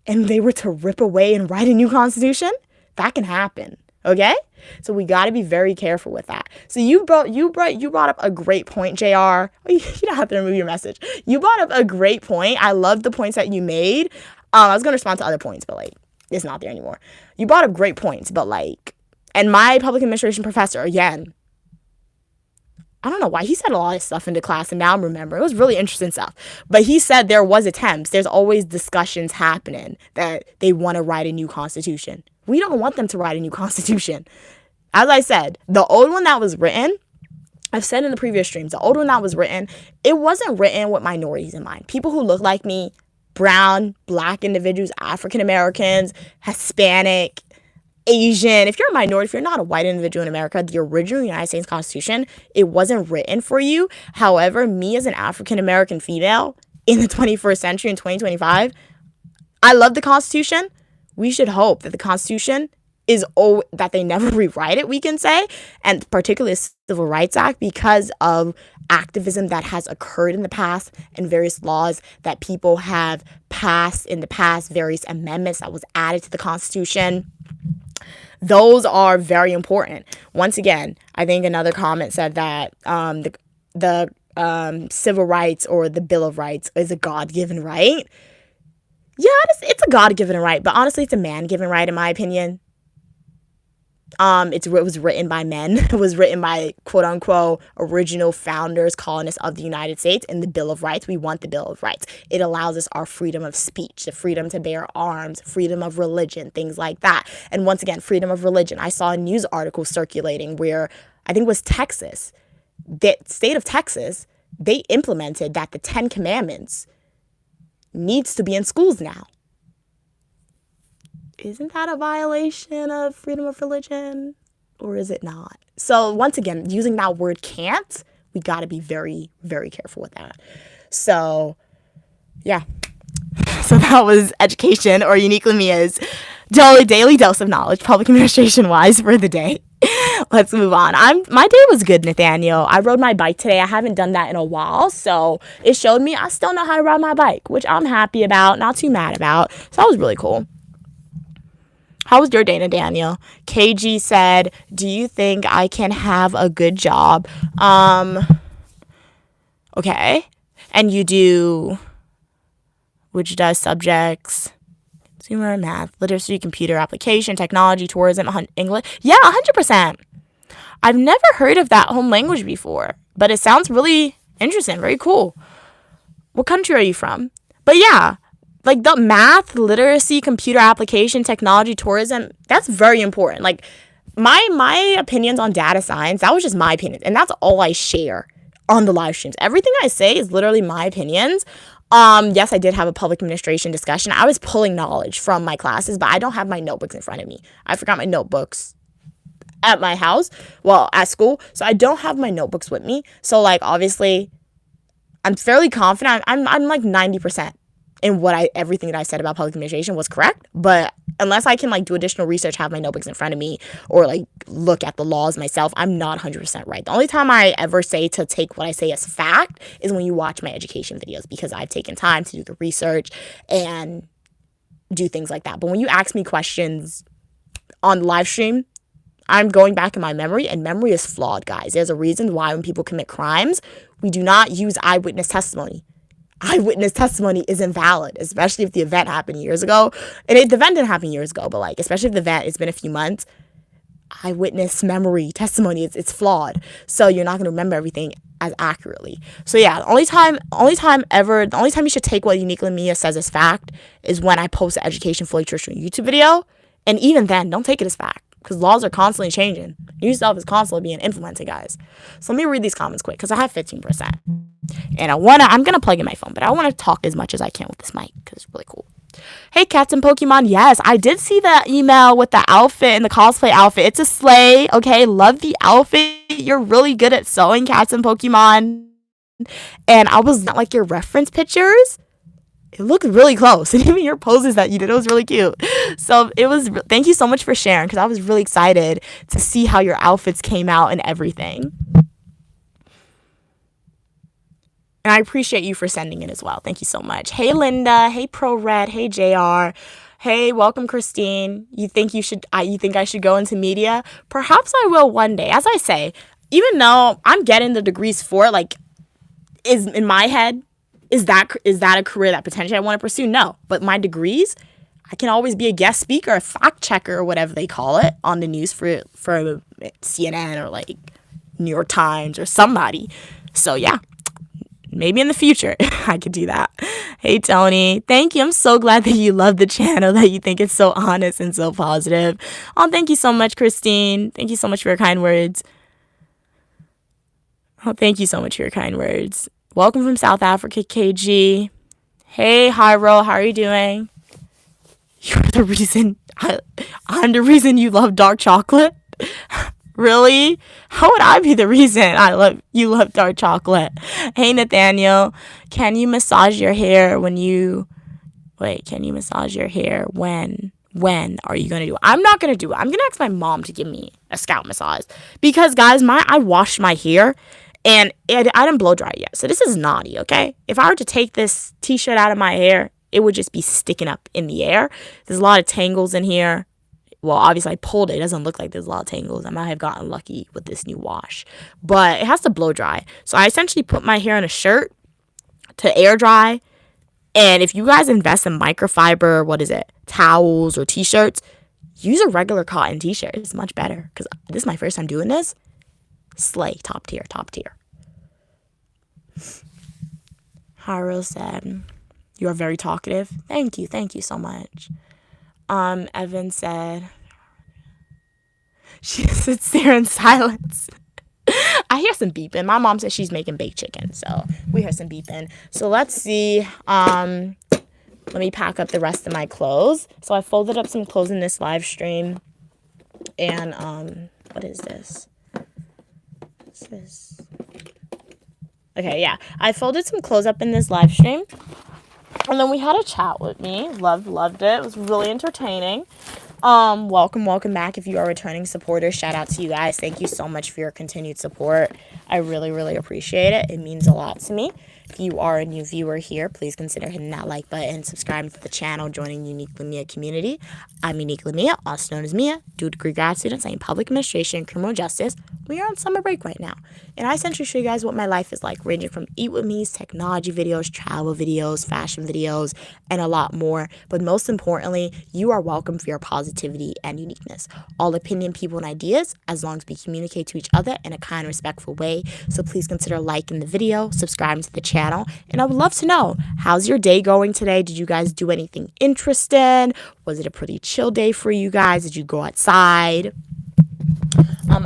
and they were to rip away and write a new Constitution, that can happen. Okay? So we got to be very careful with that. So you brought up a great point, JR. You don't have to remove your message. You brought up a great point. I love the points that you made. I was going to respond to other points, but it's not there anymore. You brought up great points, but and my public administration professor, again, I don't know why, he said a lot of stuff into class, and now I'm remembering. It was really interesting stuff. But he said there was attempts. There's always discussions happening that they want to write a new constitution. We don't want them to write a new constitution. As I said, the old one that was written, I've said in the previous streams, the old one that was written, it wasn't written with minorities in mind. People who look like me, brown, black individuals, African Americans, Hispanic, Asian. If you're a minority, if you're not a white individual in America, the original United States Constitution, it wasn't written for you. However, me as an African American female in the 21st century in 2025, I love the Constitution. We should hope that the Constitution that they never rewrite it, we can say, and particularly the Civil Rights Act, because of activism that has occurred in the past and various laws that people have passed in the past, various amendments that was added to the Constitution. Those are very important. Once again, I think another comment said that the civil rights or the Bill of Rights is a God-given right. Yeah, it's a God-given right, but honestly, it's a man-given right, in my opinion. It was written by men. It was written by quote unquote original founders, colonists of the United States. In the Bill of Rights, we want the Bill of Rights. It allows us our freedom of speech, the freedom to bear arms, freedom of religion, things like that. And once again, freedom of religion. I saw a news article circulating where I think it was Texas, the state of Texas, they implemented that the 10 Commandments needs to be in schools now. Isn't that a violation of freedom of religion, or is it not? So once again, using that word can't, we got to be very, very careful with that. So yeah. So that was education, or uniquely Mia's daily dose of knowledge, public administration wise, for the day. Let's move on. My day was good, Nathaniel. I rode my bike today. I haven't done that in a while, so it showed me I still know how to ride my bike, which I'm happy about, not too mad about. So that was really cool. How was your day, Nathaniel? KG said, do you think I can have a good job? Okay. And you do, which does subjects, consumer, math, literacy, computer application, technology, tourism, English. Yeah, 100%. I've never heard of that home language before, but it sounds really interesting. Very cool. What country are you from? But yeah, the math, literacy, computer application, technology, tourism, that's very important. My opinions on data science, that was just my opinion. And that's all I share on the live streams. Everything I say is literally my opinions. Yes, I did have a public administration discussion. I was pulling knowledge from my classes, but I don't have my notebooks in front of me. I forgot my notebooks at my house, at school. So I don't have my notebooks with me. So obviously, I'm fairly confident. I'm 90%. And everything that I said about public administration was correct. But unless I can do additional research, have my notebooks in front of me, or look at the laws myself, I'm not 100% right. The only time I ever say to take what I say as fact is when you watch my education videos, because I've taken time to do the research and do things like that. But when you ask me questions on live stream, I'm going back in my memory, and memory is flawed, guys. There's a reason why when people commit crimes, we do not use eyewitness testimony. Eyewitness testimony is invalid, especially if the event happened years ago. And the event didn't happen years ago, but especially if the event, it's been a few months. eyewitness memory testimony. It's flawed. So you're not going to remember everything as accurately. So yeah, the only time you should take what Uniquely Mia says as fact is when I post an education fully traditional YouTube video. And even then, don't take it as fact, because laws are constantly changing. New stuff is constantly being implemented, guys. So let me read these comments quick, because I have 15%. And I'm going to plug in my phone, but I want to talk as much as I can with this mic, because it's really cool. Hey, Cats and Pokemon. Yes, I did see the email with the outfit and the cosplay outfit. It's a slay. Okay, love the outfit. You're really good at sewing, Cats and Pokemon. And I was not like your reference pictures. It looked really close. And even your poses that you did, it was really cute. So thank you so much for sharing, because I was really excited to see how your outfits came out and everything. And I appreciate you for sending it as well. Thank you so much. Hey, Linda. Hey, Pro Red. Hey, JR. Hey, welcome, Christine. You think I should go into media? Perhaps I will one day. As I say, even though I'm getting the degrees for it, like, is in my head, is that a career that potentially I want to pursue? No. But my degrees, I can always be a guest speaker, a fact checker, or whatever they call it on the news for CNN or like New York Times or somebody. So yeah. Maybe in the future, I could do that. Hey, Tony. Thank you. I'm so glad that you love the channel, that you think it's so honest and so positive. Oh, thank you so much, Christine. Thank you so much for your kind words. Oh, thank you so much for your kind words. Welcome from South Africa, KG. Hey, Hyro. How are you doing? You're the reason. I'm the reason you love dark chocolate? Really? How would I be the reason you love dark chocolate? Hey, Nathaniel, can you massage your hair when are you going to do it? I'm not going to do it. I'm going to ask my mom to give me a scalp massage, because guys, I washed my hair and I didn't blow dry it yet. So this is naughty, okay? If I were to take this t-shirt out of my hair, it would just be sticking up in the air. There's a lot of tangles in here. Well, obviously, I pulled it. It doesn't look like there's a lot of tangles. I might have gotten lucky with this new wash. But it has to blow dry. So I essentially put my hair in a shirt to air dry. And if you guys invest in microfiber, towels or t-shirts, use a regular cotton t-shirt. It's much better, because this is my first time doing this. Slay. Top tier. Haro said, you are very talkative. Thank you so much. Evan said, she sits there in silence. I hear some beeping. My mom says she's making baked chicken, so we hear some beeping. So let's see. Let me pack up the rest of my clothes. So I folded up some clothes in this live stream. And, what is this? What's this? Okay, yeah. I folded some clothes up in this live stream. And then we had a chat with me. Loved it. It was really entertaining. Welcome back. If you are returning supporters, shout out to you guys. Thank you so much for your continued support. I really, really appreciate it. It means a lot to me. If you are a new viewer here, please consider hitting that like button, subscribing to the channel, joining the Uniquely Mia community. I'm Uniquely Mia, also known as Mia, dual degree grad student studying public administration and criminal justice. We are on summer break right now, and I essentially show you guys what my life is like, ranging from eat with me's, technology videos, travel videos, fashion videos, and a lot more. But most importantly, you are welcome for your positivity and uniqueness. All opinion, people, and ideas, as long as we communicate to each other in a kind, respectful way. So please consider liking the video, subscribing to the channel, and I would love to know, how's your day going today? Did you guys do anything interesting? Was it a pretty chill day for you guys? Did you go outside?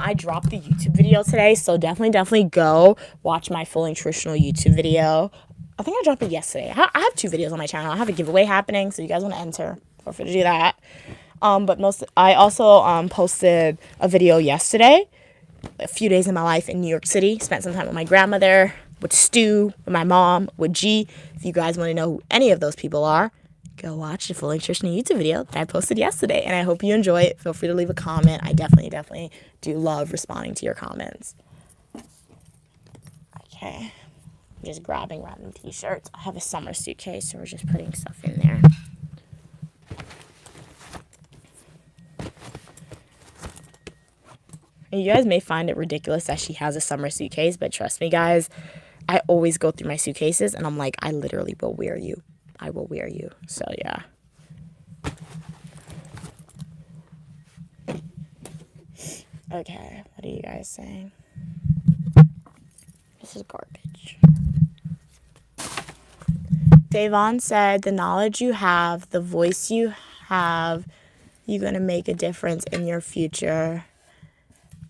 I dropped the YouTube video today, so definitely go watch my fully nutritional YouTube video. I think I dropped it yesterday. I have 2 videos on my channel. I have a giveaway happening, so you guys want to enter, feel free to do that. I also posted a video yesterday, a few days in my life in New York City. Spent some time with my grandmother, with Stu, with my mom, with G. If you guys want to know who any of those people are, go watch the full nutritional YouTube video that I posted yesterday, and I hope you enjoy it. Feel free to leave a comment. I definitely do love responding to your comments. Okay, I'm just grabbing random t-shirts. I have a summer suitcase, so we're just putting stuff in there. And you guys may find it ridiculous that she has a summer suitcase, but trust me, guys, I always go through my suitcases, and I'm like, I literally will wear you. I will wear you. So, yeah. Okay, what are you guys saying? This is garbage. Davon said, the knowledge you have, the voice you have, you're going to make a difference in your future.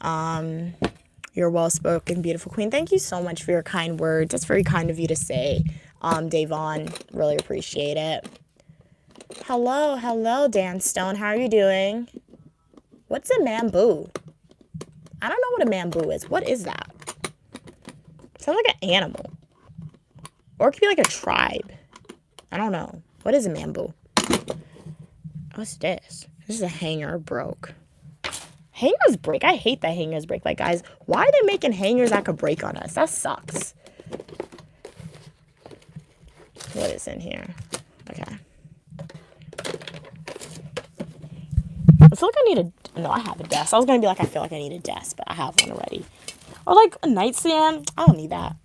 You're well-spoken, beautiful queen. Thank you so much for your kind words. That's very kind of you to say, Davon. Really appreciate it. Hello, Dan Stone. How are you doing? What's a mamboo? I don't know what a mamboo is. What is that? Sounds like an animal. Or it could be like a tribe. I don't know. What is a mamboo? What's this? This is a hanger broke. Hangers break. I hate that hangers break. Like, guys, why are they making hangers that could break on us? That sucks. What is in here? Okay. I feel like I need a... No, I have a desk. I was going to be like, I feel like I need a desk, but I have one already. Or like a nightstand. I don't need that.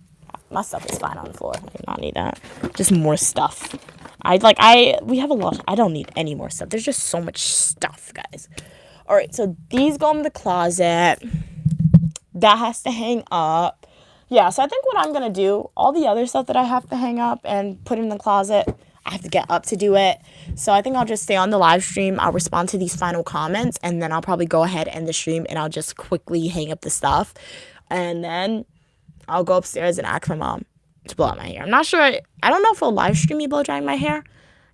My stuff is fine on the floor. I do not need that. Just more stuff. We have a lot. I don't need any more stuff. There's just so much stuff, guys. All right, so these go in the closet. That has to hang up. Yeah, so I think what I'm going to do, all the other stuff that I have to hang up and put in the closet, I have to get up to do it. So I think I'll just stay on the live stream. I'll respond to these final comments, and then I'll probably go ahead and end the stream, and I'll just quickly hang up the stuff. And then I'll go upstairs and ask my mom to blow out my hair. I'm not sure. I don't know if we'll live stream me blow drying my hair,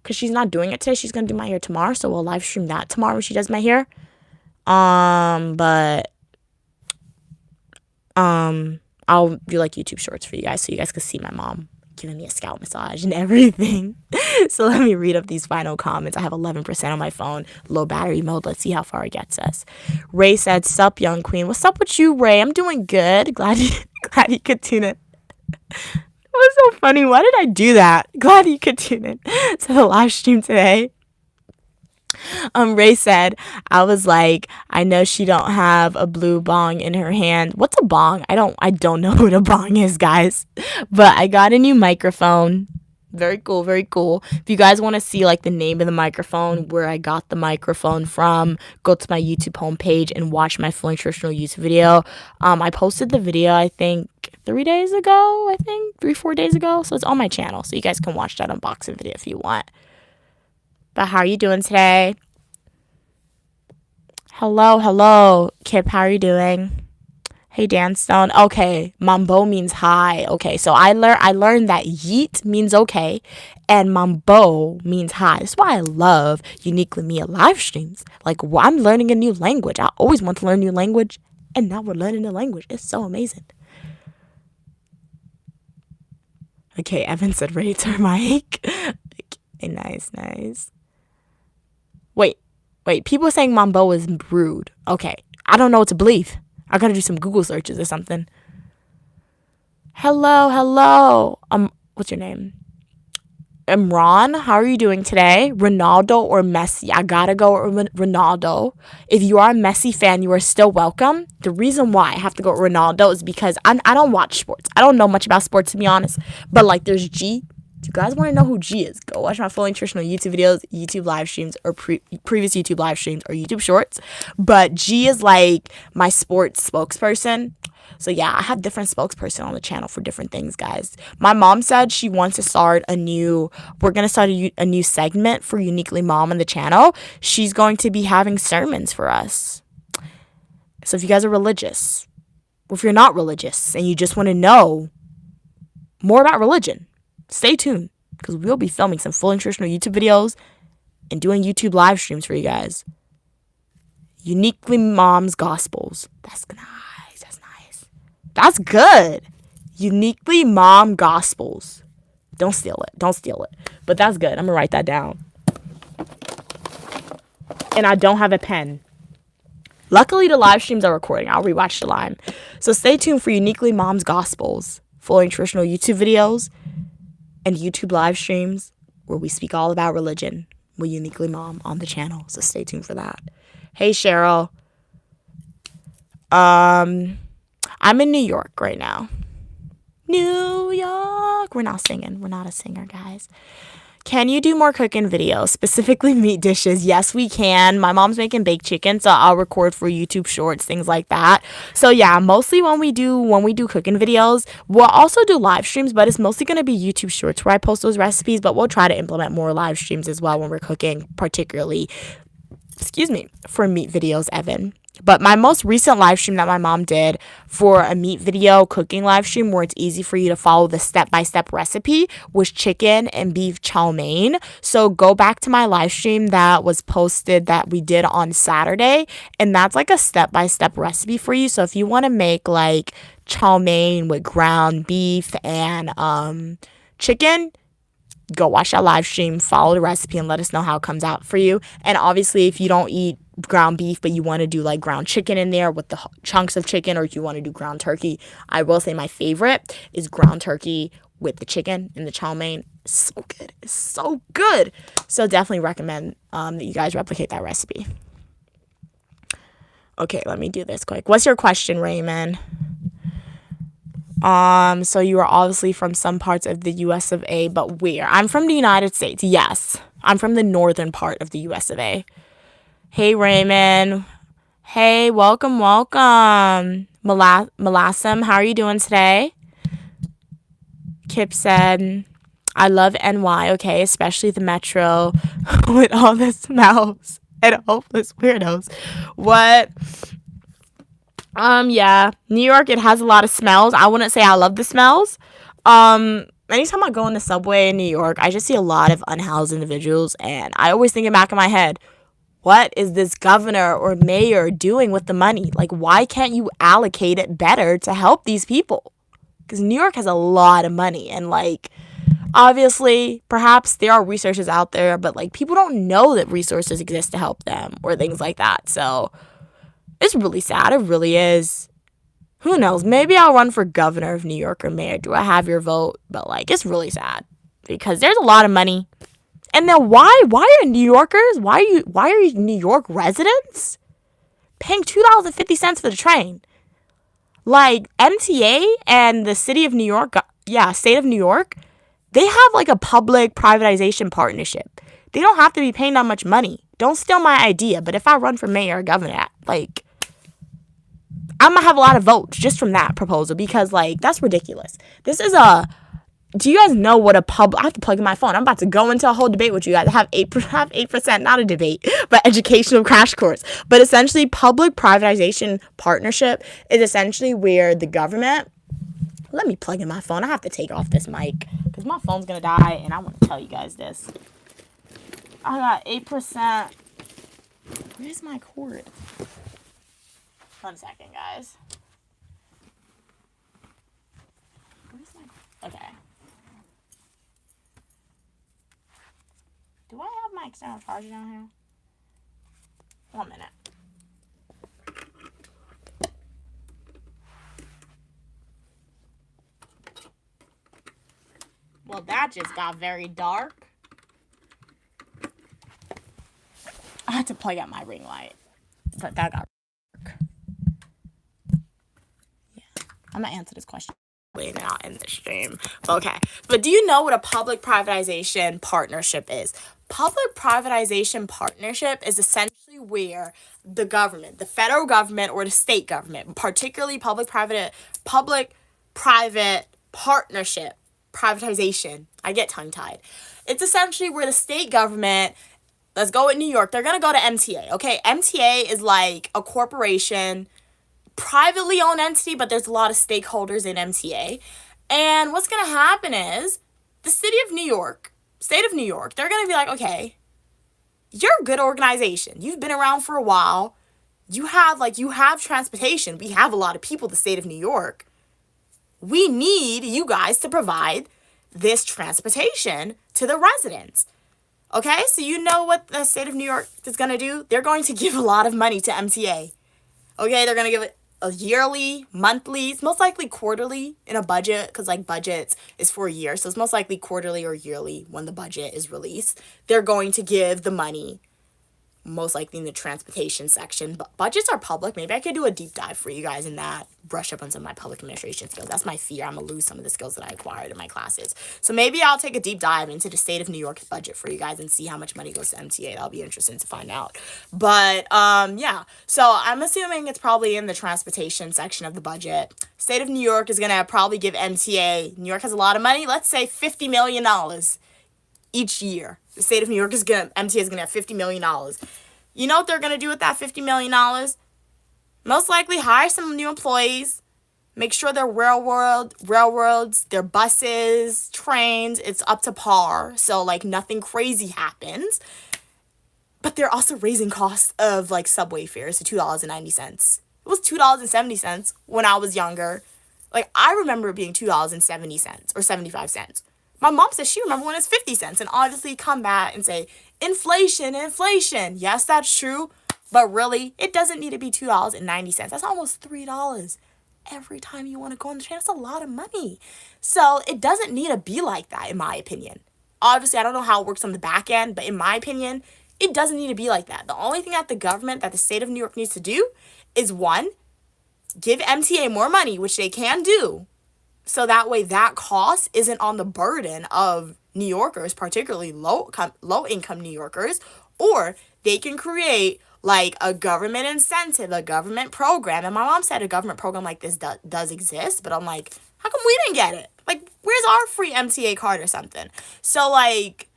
because she's not doing it today. She's going to do my hair tomorrow, so we'll live stream that tomorrow when she does my hair. But I'll do like YouTube shorts for you guys so you guys can see my mom giving me a scalp massage and everything. So let me read up these final comments. I have 11% on my phone, low battery mode. Let's see how far it gets us. Ray said, "Sup, young queen." What's up with you, Ray? I'm doing good. Glad you could tune in. It was so funny. Why did I do that? Glad you could tune in to the live stream today. Ray said, I was like, I know she don't have a blue bong in her hand. What's a bong? I don't know what a bong is, guys. But I got a new microphone. Very cool, very cool. If you guys want to see like the name of the microphone, where I got the microphone from, go to my YouTube homepage and watch my full nutritional YouTube video. I posted the video, I think 3 days ago, 3-4 days ago. So it's on my channel. So you guys can watch that unboxing video if you want. But how are you doing today? Hello, Kip. How are you doing? Hey, Dan Stone. Okay, mambo means hi. Okay, so I learned that yeet means okay, and mambo means hi. That's why I love Uniquely Mia live streams. Like, I'm learning a new language. I always want to learn a new language, and now we're learning a language. It's so amazing. Okay, Evan said, ready to mic. Okay, nice. Wait, people are saying mambo is rude. Okay, I don't know what to believe. I gotta do some Google searches or something. Hello. What's your name? Imran, how are you doing today? Ronaldo or Messi? I gotta go with Ronaldo. If you are a Messi fan, you are still welcome. The reason why I have to go with Ronaldo is because I don't watch sports. I don't know much about sports, to be honest. But like, there's G. If you guys want to know who G is, go watch my full nutritional YouTube videos, YouTube live streams, or previous YouTube live streams, or YouTube shorts. But G is like my sports spokesperson. So yeah, I have different spokesperson on the channel for different things, guys. My mom said she wants to start a new segment for Uniquely Mom on the channel. She's going to be having sermons for us. So if you guys are religious, or if you're not religious and you just want to know more about religion, stay tuned, because we'll be filming some full nutritional YouTube videos and doing YouTube live streams for you guys. Uniquely Mom's Gospels. That's nice. That's good. Uniquely Mom Gospels. Don't steal it. But that's good. I'm going to write that down. And I don't have a pen. Luckily, the live streams are recording. I'll rewatch the live. So stay tuned for Uniquely Mom's Gospels, full nutritional YouTube videos, and YouTube live streams where we speak all about religion with Uniquely Mom on the channel. So stay tuned for that. Hey, Cheryl. I'm in New York right now. New York. We're not singing. We're not a singer, guys. Can you do more cooking videos, specifically meat dishes? Yes, we can. My mom's making baked chicken, so I'll record for YouTube shorts, things like that. So yeah, mostly when we do cooking videos, we'll also do live streams, but it's mostly going to be YouTube shorts where I post those recipes, but we'll try to implement more live streams as well when we're cooking, particularly for meat videos, Evan. But my most recent live stream that my mom did for a meat video cooking live stream where it's easy for you to follow the step-by-step recipe was chicken and beef chow mein. So go back to my live stream that was posted that we did on Saturday, and that's like a step-by-step recipe for you. So if you want to make like chow mein with ground beef and chicken, go watch that live stream, follow the recipe, and let us know how it comes out for you. And obviously, if you don't eat ground beef, but you want to do like ground chicken in there with the chunks of chicken, or if you want to do ground turkey, I will say my favorite is ground turkey with the chicken and the chow mein. It's so good. It's so good. So definitely recommend that you guys replicate that recipe. Okay, let me do this quick. What's your question, Raymond? So you are obviously from some parts of the US of A, but where? I'm from the United States. Yes. I'm from the northern part of the US of A. Hey, Raymond. Hey, welcome. Molassum, how are you doing today? Kip said, I love NY, okay, especially the metro with all the smells and hopeless weirdos. What? Yeah, New York, it has a lot of smells. I wouldn't say I love the smells. Anytime I go in the subway in New York, I just see a lot of unhoused individuals, and I always think in the back of my head, what is this governor or mayor doing with the money? Like, why can't you allocate it better to help these people? Because New York has a lot of money, and like, obviously, perhaps there are resources out there, but like, people don't know that resources exist to help them or things like that. So it's really sad. It really is. Who knows? Maybe I'll run for governor of New York or mayor. Do I have your vote? But like, it's really sad because there's a lot of money. And then why are New Yorkers? Why are you New York residents paying $2.50 for the train? Like MTA and the city of New York, state of New York, they have like a public privatization partnership. They don't have to be paying that much money. Don't steal my idea. But if I run for mayor or governor, like, I'm going to have a lot of votes just from that proposal because, like, that's ridiculous. Do you guys know what I have to plug in my phone. I'm about to go into a whole debate with you guys. I have 8%, not a debate, but educational crash course. But essentially, public privatization partnership is essentially where the government, let me plug in my phone. I have to take off this mic because my phone's going to die, and I want to tell you guys this. I got 8%. Where's my cord? 1 second, guys. Okay. Do I have my external charger down here? 1 minute. Well, that just got very dark. I had to plug out my ring light, but that got dark. Yeah, I'm gonna answer this question later out in the stream. Okay, but do you know what a public privatization partnership is? Public privatization partnership is essentially where the government, the federal government or the state government, particularly public-private partnership, privatization. I get tongue-tied. It's essentially where the state government, let's go with New York, they're going to go to MTA, okay? MTA is like a corporation, privately owned entity, but there's a lot of stakeholders in MTA. And what's going to happen is the state of New York, they're going to be like, okay, you're a good organization. You've been around for a while. You have transportation. We have a lot of people, the state of New York. We need you guys to provide this transportation to the residents. Okay, so you know what the state of New York is going to do? They're going to give a lot of money to MTA. Okay, they're going to give it a yearly, monthly, it's most likely quarterly in a budget because like budgets is for a year. So it's most likely quarterly or yearly when the budget is released. They're going to give the money most likely in the transportation section. But budgets are public. Maybe I could do a deep dive for you guys in that. brush up on some of my public administration skills. That's my fear. I'm going to lose some of the skills that I acquired in my classes. So maybe I'll take a deep dive into the state of New York's budget for you guys and see how much money goes to MTA. That'll be interesting to find out. But yeah, so I'm assuming it's probably in the transportation section of the budget. State of New York is going to probably give MTA, New York has a lot of money, let's say $50 million each year. The state of New York MTA is going to have $50 million. You know what they're going to do with that $50 million? Most likely hire some new employees, make sure their railroads, their buses, trains, it's up to par. So, like, nothing crazy happens. But they're also raising costs of, like, subway fares to $2.90. It was $2.70 when I was younger. Like, I remember it being $2.70 or 75 cents. My mom says she remember when it's 50 cents. And obviously come back and say, inflation. Yes, that's true. But really, it doesn't need to be $2.90. That's almost $3 every time you want to go on the train. That's a lot of money. So it doesn't need to be like that, in my opinion. Obviously, I don't know how it works on the back end, but in my opinion, it doesn't need to be like that. The only thing that the state of New York needs to do is, one, give MTA more money, which they can do. So that way that cost isn't on the burden of New Yorkers, particularly low-income New Yorkers, or they can create like a government incentive, a government program. And my mom said a government program like this does exist, but I'm like, how come we didn't get it? Like, where's our free MTA card or something? So, like,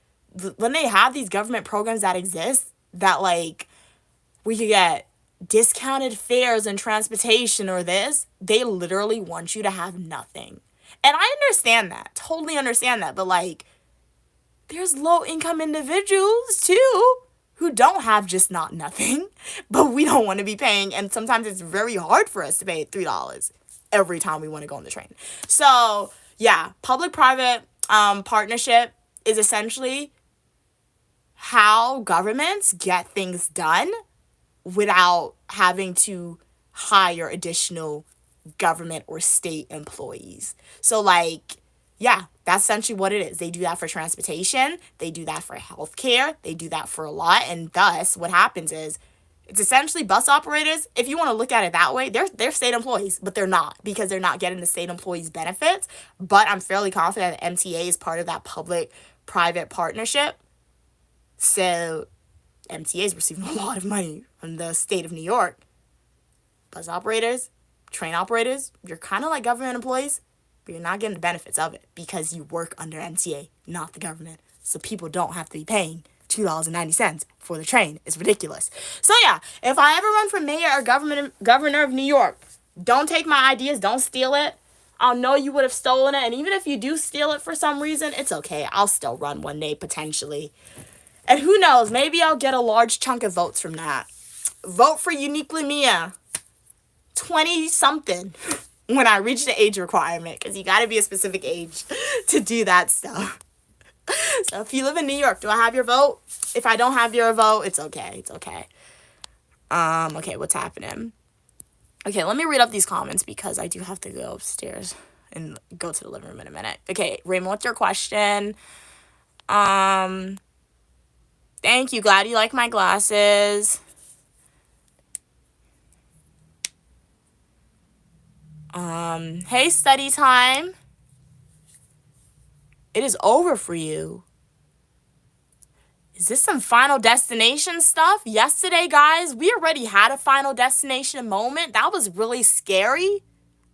when they have these government programs that exist, that, like, we could get discounted fares and transportation or this, they literally want you to have nothing. And I understand that, totally understand that, but, like, there's low-income individuals, too, who don't have just not nothing, but we don't want to be paying, and sometimes it's very hard for us to pay $3 every time we want to go on the train. So, yeah, public-private partnership is essentially how governments get things done without having to hire additional government or state employees. So, like, yeah, that's essentially what it is. They do that for transportation. They do that for healthcare. They do that for a lot. And thus, what happens is, it's essentially bus operators. If you want to look at it that way, they're state employees, but they're not, because they're not getting the state employees' benefits. But I'm fairly confident that MTA is part of that public-private partnership. So MTA is receiving a lot of money from the state of New York. Bus operators, train operators, you're kind of like government employees, but you're not getting the benefits of it because you work under MTA, not the government. So people don't have to be paying $2.90 for the train. It's ridiculous. So yeah, if I ever run for mayor or governor of New York, don't take my ideas, don't steal it. I'll know you would have stolen it, and even if you do steal it for some reason, it's okay. I'll still run one day, potentially. And who knows, maybe I'll get a large chunk of votes from that. Vote for Uniquely Mia. 20-something. When I reach the age requirement, because you got to be a specific age to do that stuff. So if you live in New York, do I have your vote? If I don't have your vote, it's okay. It's okay. Okay, what's happening? Okay, let me read up these comments because I do have to go upstairs and go to the living room in a minute. Okay, Raymond, what's your question? Thank you. Glad you like my glasses. Hey, study time. It is over for you. Is this some Final Destination stuff? Yesterday, guys, we already had a Final Destination moment. That was really scary.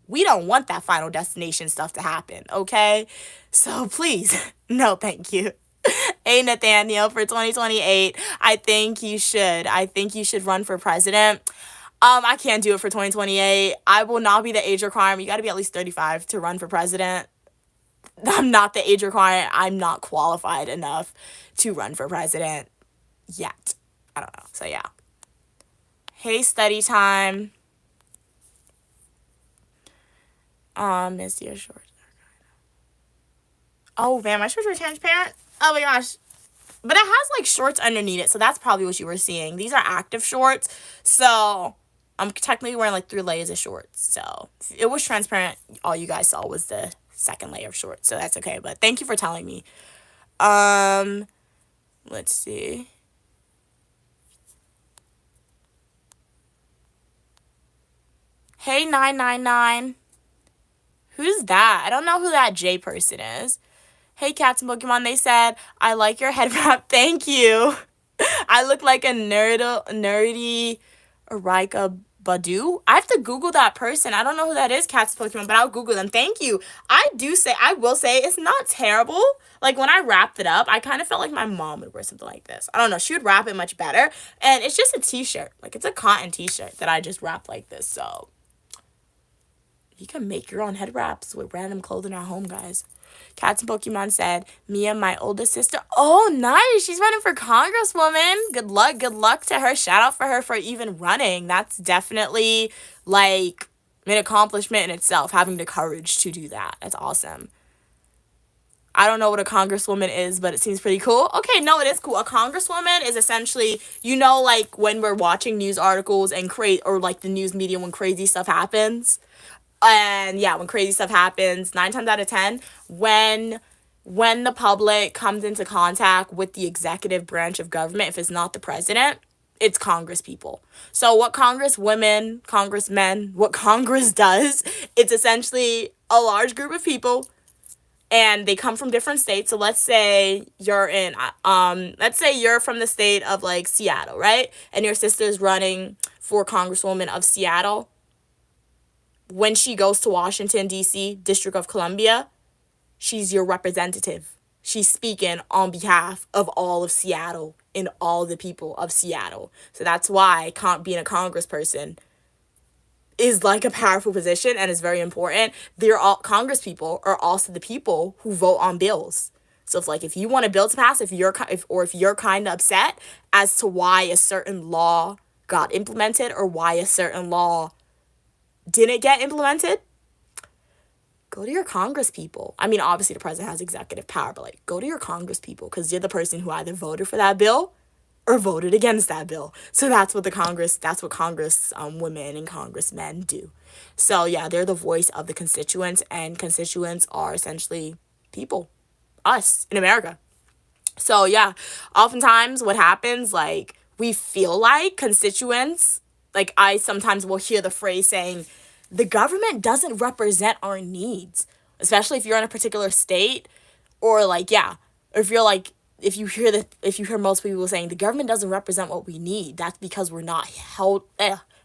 We don't want that Final Destination stuff to happen, okay? So please, no thank you. Hey, Nathaniel, for 2028, I think you should run for president. I can't do it for 2028. I will not be the age requirement. You got to be at least 35 to run for president. I'm not the age requirement. I'm not qualified enough to run for president yet. I don't know. So, yeah. Hey, study time. Miss your shorts. Oh, man, my shorts are transparent. Oh, my gosh. But it has, like, shorts underneath it, so that's probably what you were seeing. These are active shorts, so I'm technically wearing, like, 3 layers of shorts. So it was transparent. All you guys saw was the second layer of shorts, so that's okay. But thank you for telling me. Let's see. Hey, 999. Who's that? I don't know who that J person is. Hey, Cats and Pokemon, they said, I like your head wrap. Thank you. I look like a nerdy Erika Badu. I have to Google that person. I don't know who that is, Cats and Pokemon, but I'll Google them. Thank you. I will say it's not terrible. Like, when I wrapped it up, I kind of felt like my mom would wear something like this. I don't know. She would wrap it much better. And it's just a t-shirt. Like, it's a cotton t-shirt that I just wrapped like this. So, you can make your own head wraps with random clothing at home, guys. Cats and Pokemon said, Mia, my oldest sister. Oh, nice. She's running for Congresswoman. Good luck. Good luck to her. Shout out for her for even running. That's definitely, like, an accomplishment in itself, having the courage to do that. That's awesome. I don't know what a congresswoman is, but it seems pretty cool. Okay, no, it is cool. A congresswoman is essentially, like, when we're watching news articles and or, like, the news media when crazy stuff happens. And yeah, when crazy stuff happens, 9 times out of 10, when the public comes into contact with the executive branch of government, if it's not the president, it's Congress people. So what congresswomen, congressmen, what Congress does, it's essentially a large group of people, and they come from different states. So let's say you're from the state of, like, Seattle, right? And your sister's running for Congresswoman of Seattle. When she goes to Washington, D.C., District of Columbia, she's your representative. She's speaking on behalf of all of Seattle and all the people of Seattle. So that's why being a congressperson is, like, a powerful position and is very important. Congress people are also the people who vote on bills. So if you want a bill to pass, if you're kind of upset as to why a certain law got implemented or why a certain law didn't get implemented, go to your Congress people. I mean, obviously the president has executive power, but, like, go to your Congress people, because you're the person who either voted for that bill or voted against that bill. So that's what Congress women and congressmen do. So yeah, they're the voice of the constituents, and constituents are essentially people, us in America. So yeah, oftentimes what happens, like, we feel like constituents, like, I sometimes will hear the phrase saying, the government doesn't represent our needs, especially if you're in a particular state, or, like, yeah, or if you hear most people saying the government doesn't represent what we need, that's because we're not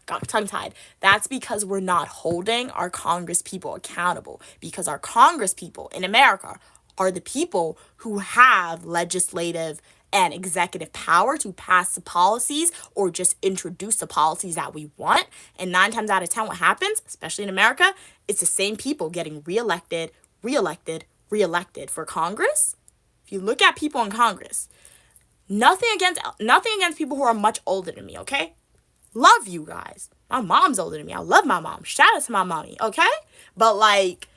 got tongue-tied. That's because we're not holding our Congress people accountable, because our Congress people in America are the people who have legislative and executive power to pass the policies or just introduce the policies that we want. And 9 times out of 10, what happens, especially in America, it's the same people getting reelected for Congress. If you look at people in Congress, nothing against people who are much older than me, okay? Love you guys. My mom's older than me. I love my mom. Shout out to my mommy, okay? But, like,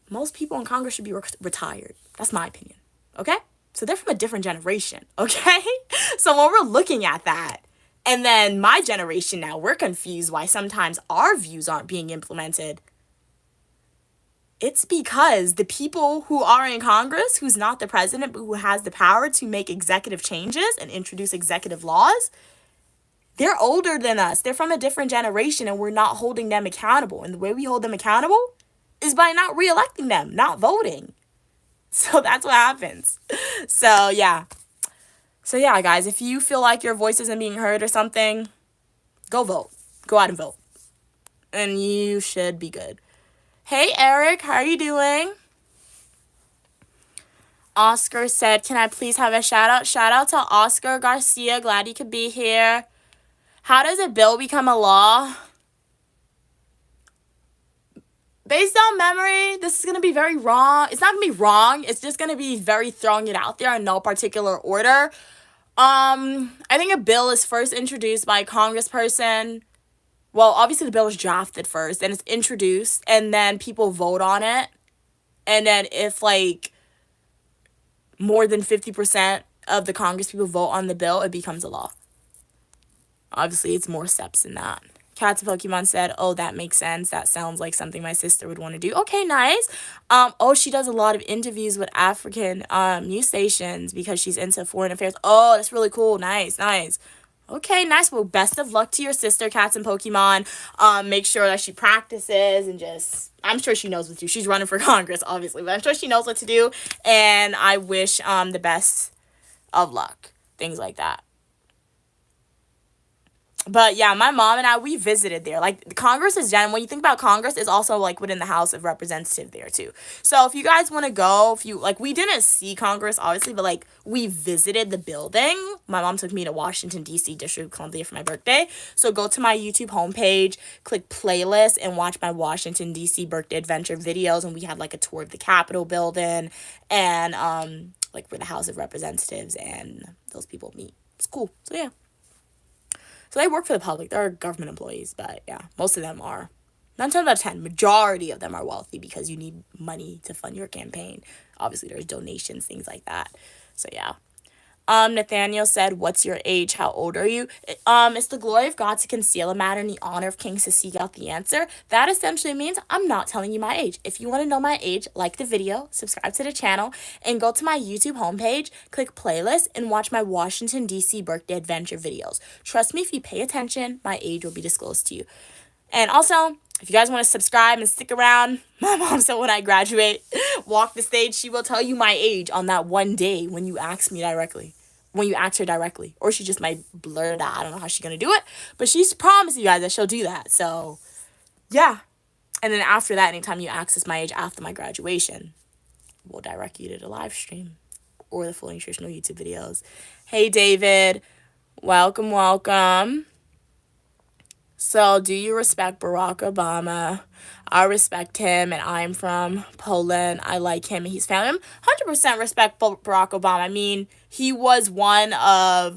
most people in Congress should be retired. That's my opinion, okay? So they're from a different generation, okay? So when we're looking at that, and then my generation now, we're confused why sometimes our views aren't being implemented. It's because the people who are in Congress, who's not the president, but who has the power to make executive changes and introduce executive laws, they're older than us. They're from a different generation, and we're not holding them accountable. And the way we hold them accountable is by not reelecting them, not voting. So that's what happens. So yeah, guys, if you feel like your voice isn't being heard or something, go vote. Go out and vote. And you should be good. Hey, Eric, how are you doing? Oscar said, can I please have a shout out? Shout out to Oscar Garcia. Glad you could be here. How does a bill become a law? Based on memory, this is going to be very wrong. It's not going to be wrong. It's just going to be very throwing it out there in no particular order. I think a bill is first introduced by a congressperson. Well, obviously the bill is drafted first, and it's introduced, and then people vote on it. And then if, like, more than 50% of the Congress people vote on the bill, it becomes a law. Obviously, it's more steps than that. Cats of Pokemon said, oh, that makes sense. That sounds like something my sister would want to do. Okay, nice. She does a lot of interviews with African news stations because she's into foreign affairs. Oh, that's really cool. Nice. Okay, nice. Well, best of luck to your sister, Cats and Pokemon. Make sure that she practices and just, I'm sure she knows what to do. She's running for Congress, obviously, but I'm sure she knows what to do. And I wish the best of luck. Things like that. But yeah, my mom and I, we visited there. Like Congress is general. When you think about Congress, is also like within the House of Representatives there too. So if you guys want to go, if you like, we didn't see Congress obviously, but like we visited the building. My mom took me to Washington D.C. District of Columbia for my birthday. So go to my YouTube homepage, click playlist, and watch my Washington D.C. birthday adventure videos. And we had like a tour of the Capitol building and like where the House of Representatives and those people meet. It's cool. So yeah. So they work for the public. They're government employees, but yeah, most of them are. 9 times out of 10, majority of them are wealthy because you need money to fund your campaign. Obviously, there's donations, things like that. So yeah. Nathaniel said, "What's your age? How old are you?" It's the glory of God to conceal a matter and the honor of kings to seek out the answer. That essentially means I'm not telling you my age. If you want to know my age, like the video, subscribe to the channel, and go to my YouTube homepage, click playlist, and watch my Washington, D.C. birthday adventure videos. Trust me, if you pay attention, my age will be disclosed to you. And also, if you guys want to subscribe and stick around, my mom said when I graduate, walk the stage, she will tell you my age on that one day when you ask me directly. When you ask her directly. Or she just might blur it out. I don't know how she's going to do it. But she's promised you guys that she'll do that. So, yeah. And then after that, anytime you access my age after my graduation, we'll direct you to the live stream or the Fully Nutritional YouTube videos. Hey, David. Welcome, welcome. So, do you respect Barack Obama? I respect him, and I'm from Poland. I like him, and he's family. I'm 100% respect Barack Obama. I mean, he was the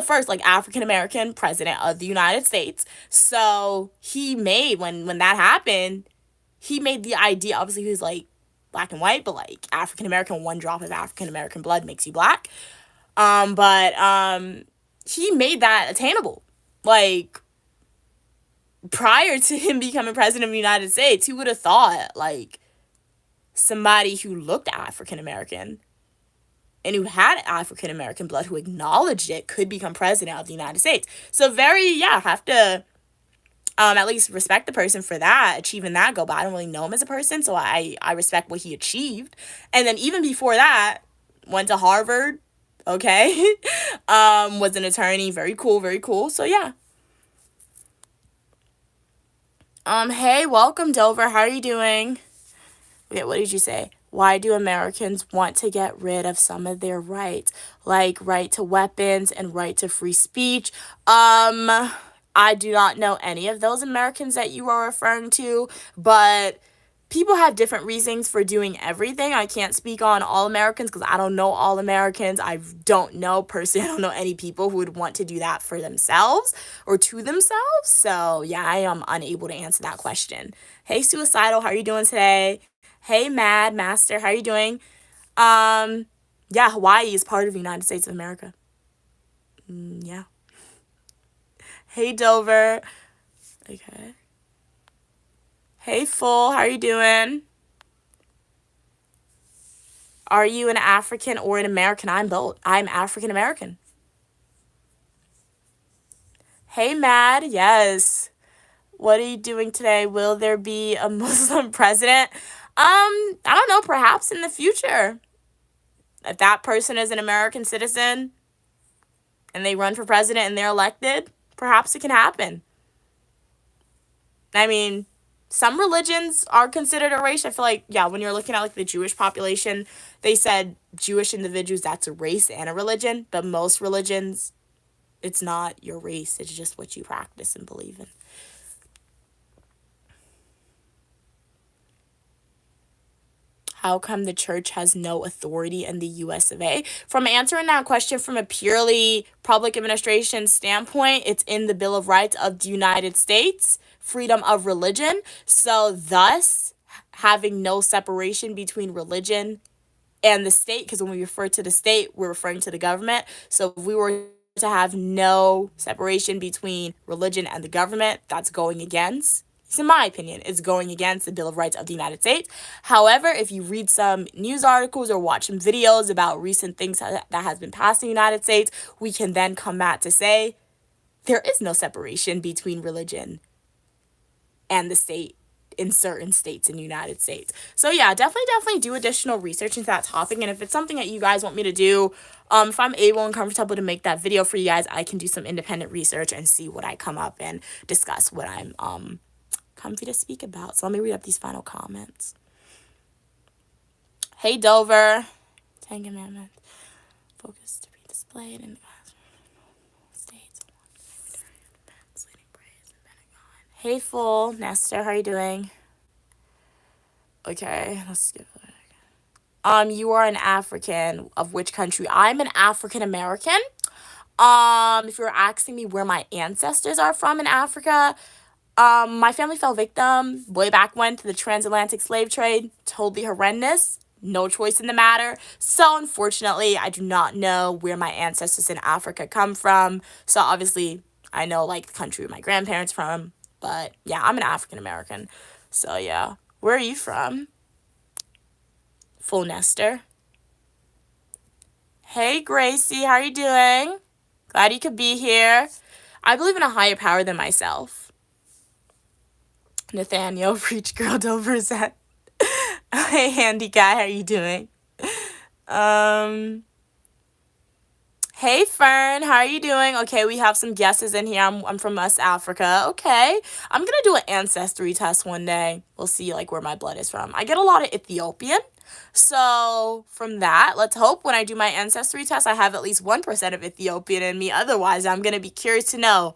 first like African American president of the United States. So he made when that happened, he made the idea. Obviously, he was like black and white, but like African American, one drop of African American blood makes you black. But he made that attainable. Like prior to him becoming president of the United States, who would have thought, like, somebody who looked African American and who had African American blood, who acknowledged it, could become president of the United States. So have to at least respect the person for that, achieving that goal. But I don't really know him as a person, so I respect what he achieved. And then even before that, went to Harvard, okay? Was an attorney, very cool, very cool. So yeah. Hey, welcome, Dover. How are you doing? Okay, what did you say? Why do Americans want to get rid of some of their rights, like right to weapons and right to free speech? I do not know any of those Americans that you are referring to, but people have different reasons for doing everything. I can't speak on all Americans because I don't know all Americans. I don't know personally. I don't know any people who would want to do that for themselves or to themselves. So yeah, I am unable to answer that question. Hey, Suicidal, how are you doing today? Hey, Mad Master, how are you doing? Yeah, Hawaii is part of the United States of America. Yeah. Hey, Dover. Okay. Hey, Full, how are you doing? Are you an African or an American? I'm both. I'm African American. Hey, Mad. Yes. What are you doing today? Will there be a Muslim president? I don't know. Perhaps in the future. If that person is an American citizen and they run for president and they're elected, perhaps it can happen. I mean, some religions are considered a race. I feel like, yeah, when you're looking at like the Jewish population, they said Jewish individuals, that's a race and a religion. But most religions, it's not your race. It's just what you practice and believe in. How come the church has no authority in the US of A? From answering that question from a purely public administration standpoint, it's in the Bill of Rights of the United States, freedom of religion. So thus, having no separation between religion and the state, because when we refer to the state, we're referring to the government. So if we were to have no separation between religion and the government, that's going against in my opinion, is going against the Bill of Rights of the United States. However, if you read some news articles or watch some videos about recent things that has been passed in the United States, we can then come back to say there is no separation between religion and the state in certain states in the United States. So yeah, definitely do additional research into that topic. And if it's something that you guys want me to do, if I'm able and comfortable to make that video for you guys, I can do some independent research and see what I come up and discuss what I'm comfy to speak about. So let me read up these final comments. Hey Dover, 10 Commandments, focus to be displayed in the states. Hey Full, Nestor, how are you doing? Okay, let's skip it. You are an African of which country? I'm an African American. If you're asking me where my ancestors are from in Africa, my family fell victim way back when to the transatlantic slave trade. Totally horrendous. No choice in the matter. So unfortunately, I do not know where my ancestors in Africa come from. So obviously, I know like the country where my grandparents from. But yeah, I'm an African American. So yeah. Where are you from? Full Nestor. Hey Gracie, how are you doing? Glad you could be here. I believe in a higher power than myself. Nathaniel, preach girl Dover said. Hey Handy guy, how are you doing? Hey Fern, how are you doing? Okay, we have some guesses in here. I'm from West Africa. Okay, I'm gonna do an ancestry test one day. We'll see like where my blood is from. I get a lot of Ethiopian. So from that, let's hope when I do my ancestry test, I have at least 1% of Ethiopian in me. Otherwise, I'm gonna be curious to know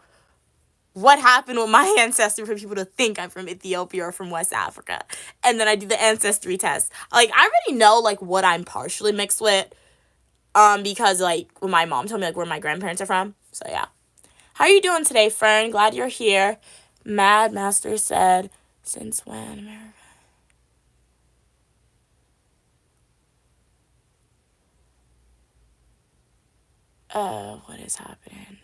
what happened with my ancestry for people to think I'm from Ethiopia or from West Africa. And then I do the ancestry test. Like, I already know, like, what I'm partially mixed with, because, like, when my mom told me, like, where my grandparents are from. So, yeah. How are you doing today, Fern? Glad you're here. Mad Master said, since when, America? What is happening?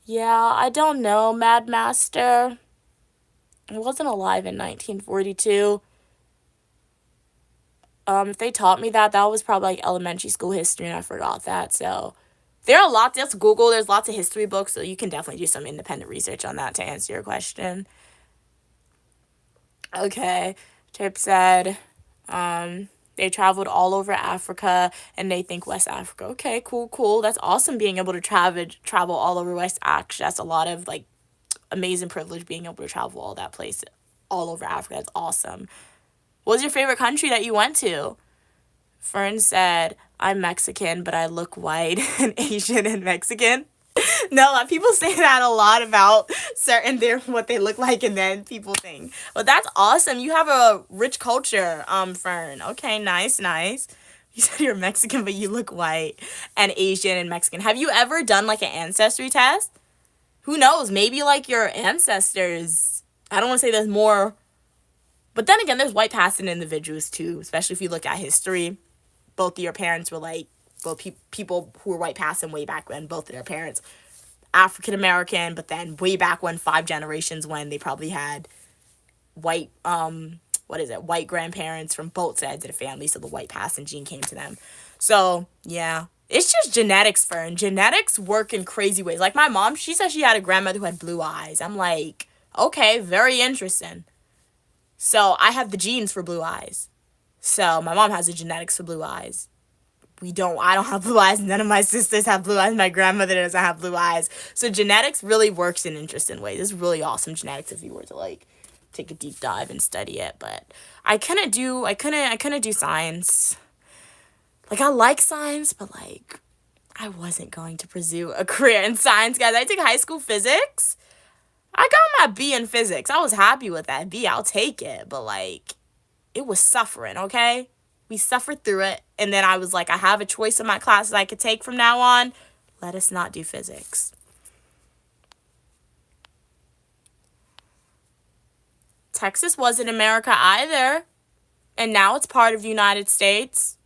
Yeah, I don't know, Mad Master. I wasn't alive in 1942. If they taught me that, that was probably like elementary school history, and I forgot that. So there are lots. Just Google. There's lots of history books, so you can definitely do some independent research on that to answer your question. Okay, Chip said, they traveled all over Africa, and they think West Africa. Okay, cool. That's awesome being able to travel all over West Africa. That's a lot of, like, amazing privilege being able to travel all that place, all over Africa. That's awesome. What was your favorite country that you went to? Fern said, I'm Mexican, but I look white and Asian and Mexican. No, people say that a lot about certain what they look like, and then people think, well, that's awesome. You have a rich culture, Fern. Okay, nice. You said you're Mexican, but you look white and Asian and Mexican. Have you ever done like an ancestry test? Who knows? Maybe like your ancestors. I don't want to say there's more, but then again, there's white passing individuals too, especially if you look at history. Both of your parents were like, both people who were white passing way back when, both of their parents African American, but then way back when, 5 generations when, they probably had white white grandparents from both sides of the family, so the white passing gene came to them. So yeah, it's just genetics, Fern. Genetics work in crazy ways. Like my mom, she said she had a grandmother who had blue eyes. I'm like, okay, very interesting. So I have the genes for blue eyes. So my mom has the genetics for blue eyes. I don't have blue eyes. None of my sisters have blue eyes. My grandmother doesn't have blue eyes. So genetics really works in interesting ways. It's really awesome genetics if you were to like take a deep dive and study it. But I couldn't do science. Like I like science, but like I wasn't going to pursue a career in science, guys. I took high school physics. I got my B in physics. I was happy with that B. I'll take it. But like it was suffering, okay? We suffered through it, and then I was like, I have a choice in my classes I could take from now on. Let us not do physics. Texas wasn't America either, and now it's part of the United States.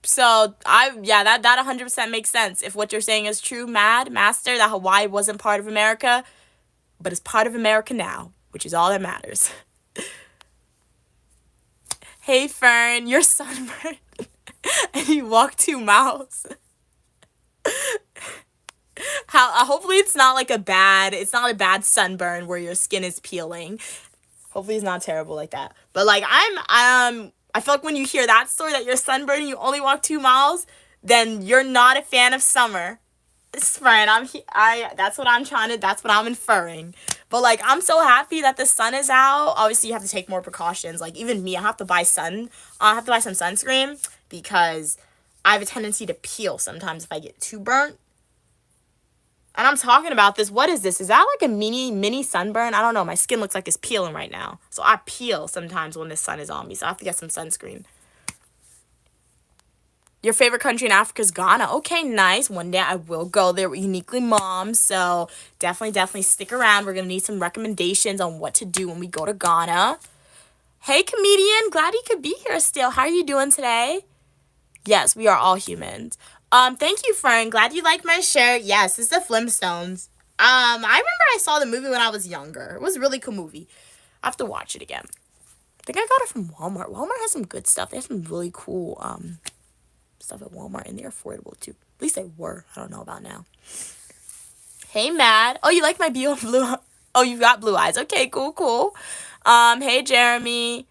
So that 100% makes sense. If what you're saying is true, Mad Master, that Hawaii wasn't part of America, but it's part of America now, which is all that matters. Hey Fern, you're sunburned and you walk 2 miles. Hopefully it's not like it's not a bad sunburn where your skin is peeling. Hopefully it's not terrible like that. But like I feel like when you hear that story that you're sunburned and you only walk 2 miles, then you're not a fan of summer. It's fine. That's what I'm inferring. But like I'm so happy that the sun is out. Obviously you have to take more precautions. Like even me, I have to buy some sunscreen because I have a tendency to peel sometimes if I get too burnt. And I'm talking about this. What is this? Is that like a mini sunburn? I don't know. My skin looks like it's peeling right now. So I peel sometimes when the sun is on me. So I have to get some sunscreen. Your favorite country in Africa is Ghana. Okay, nice. One day I will go there with Uniquely Mom. So definitely stick around. We're going to need some recommendations on what to do when we go to Ghana. Hey, comedian. Glad you could be here still. How are you doing today? Yes, we are all humans. Thank you, Fern. Glad you like my shirt. Yes, it's the Flintstones. I remember I saw the movie when I was younger. It was a really cool movie. I have to watch it again. I think I got it from Walmart. Walmart has some good stuff. They have some really cool, stuff at Walmart, and they're affordable too. At least they were. I don't know about now. Hey, Matt. Oh, you like my blue? Oh, you got blue eyes. Okay, cool. Hey, Jeremy.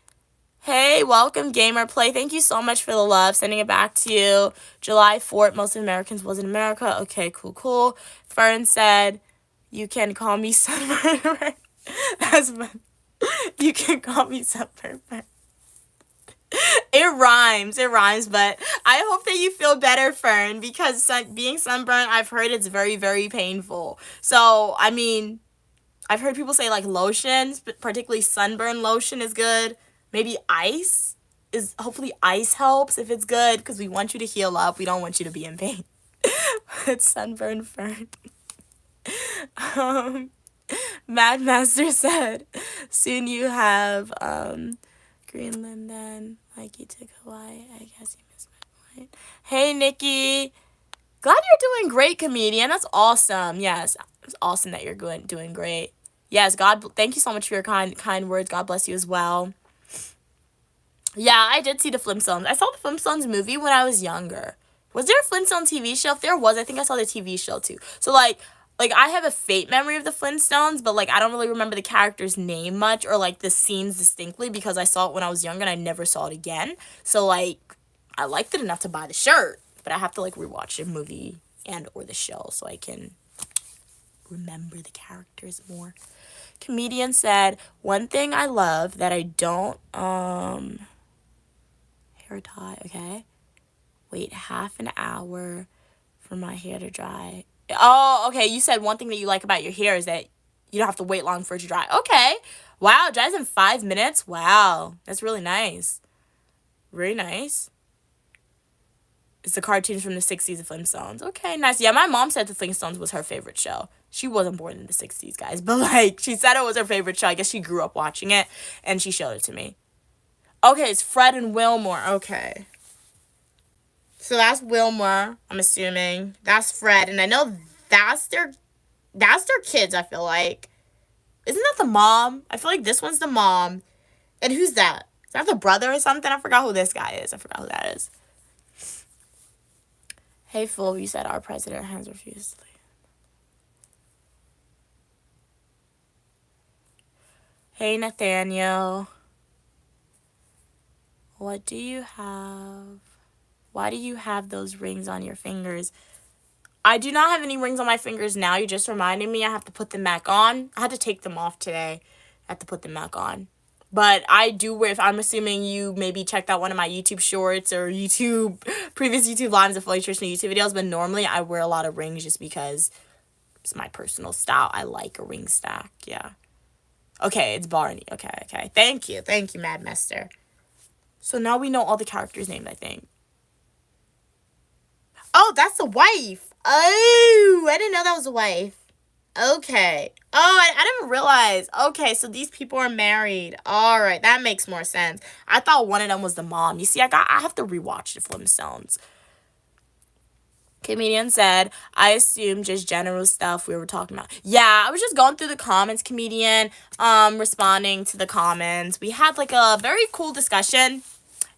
Hey, welcome, Gamer Play. Thank you so much for the love. Sending it back to you. July 4th, most of Americans was in America. Okay, cool. Fern said, you can call me Sunburn. That's fun. You can call me Sunburn. It rhymes, but I hope that you feel better, Fern, because being sunburned, I've heard it's very, very painful. So, I mean, I've heard people say, like, lotions, but particularly sunburn lotion is good. Maybe hopefully ice helps if it's good, because we want you to heal up. We don't want you to be in pain. It's sunburn, Fern. Mad Master said, soon you have, Greenland then, like you took Hawaii. I guess you missed my point. Hey, Nikki. Glad you're doing great, comedian. That's awesome. Yes, it's awesome that you're doing great. Yes, thank you so much for your kind words. God bless you as well. Yeah, I did see the Flintstones. I saw the Flintstones movie when I was younger. Was there a Flintstone TV show? If there was, I think I saw the TV show too. So like I have a faint memory of the Flintstones, but like I don't really remember the character's name much or like the scenes distinctly because I saw it when I was younger and I never saw it again. So like I liked it enough to buy the shirt, but I have to like rewatch the movie and or the show so I can remember the characters more. Comedian said, one thing I love that I don't hair tie, okay? Wait half an hour for my hair to dry. Oh, okay. You said one thing that you like about your hair is that you don't have to wait long for it to dry. Okay. Wow, it dries in 5 minutes. Wow. That's really nice. Very nice. It's the cartoons from the 60s, the Flintstones. Okay, nice. Yeah, my mom said the Flintstones was her favorite show. She wasn't born in the 60s, guys. But, like, she said it was her favorite show. I guess she grew up watching it, and she showed it to me. Okay, it's Fred and Wilmore. Okay. So that's Wilmore, I'm assuming. That's Fred. And I know that's their kids, I feel like. Isn't that the mom? I feel like this one's the mom. And who's that? Is that the brother or something? I forgot who this guy is. I forgot who that is. Hey, fool, you said our president has refused to leave. Hey, Nathaniel. What do you have? Why do you have those rings on your fingers? I do not have any rings on my fingers now. You just reminded me I have to put them back on. I had to take them off today. I have to put them back on. But I do wear, if I'm assuming you maybe checked out one of my YouTube shorts or previous YouTube lives of fully traditional YouTube videos, but normally I wear a lot of rings just because it's my personal style. I like a ring stack, yeah. Okay, it's Barney. Okay. Thank you, Mad Master. So now we know all the characters' names, I think. Oh, that's the wife. Oh, I didn't know that was the wife. Okay. Oh, I didn't realize. Okay, so these people are married. All right, that makes more sense. I thought one of them was the mom. You see, I have to rewatch the Flintstones. Comedian said, I assume just general stuff we were talking about. Yeah, I was just going through the comments, comedian, responding to the comments. We had like a very cool discussion.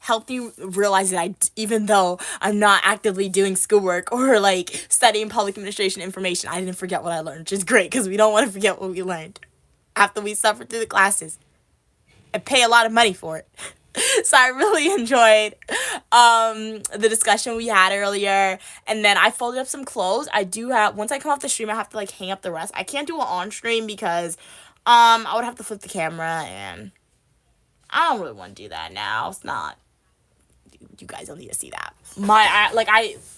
Helped me realize that even though I'm not actively doing schoolwork or like studying public administration information, I didn't forget what I learned, which is great because we don't want to forget what we learned after we suffered through the classes and pay a lot of money for it. So I really enjoyed the discussion we had earlier. And then I folded up some clothes. I do have, once I come off the stream, I have to like hang up the rest. I can't do it on stream because I would have to flip the camera, and I don't really want to do that now. It's not, you guys don't need to see that.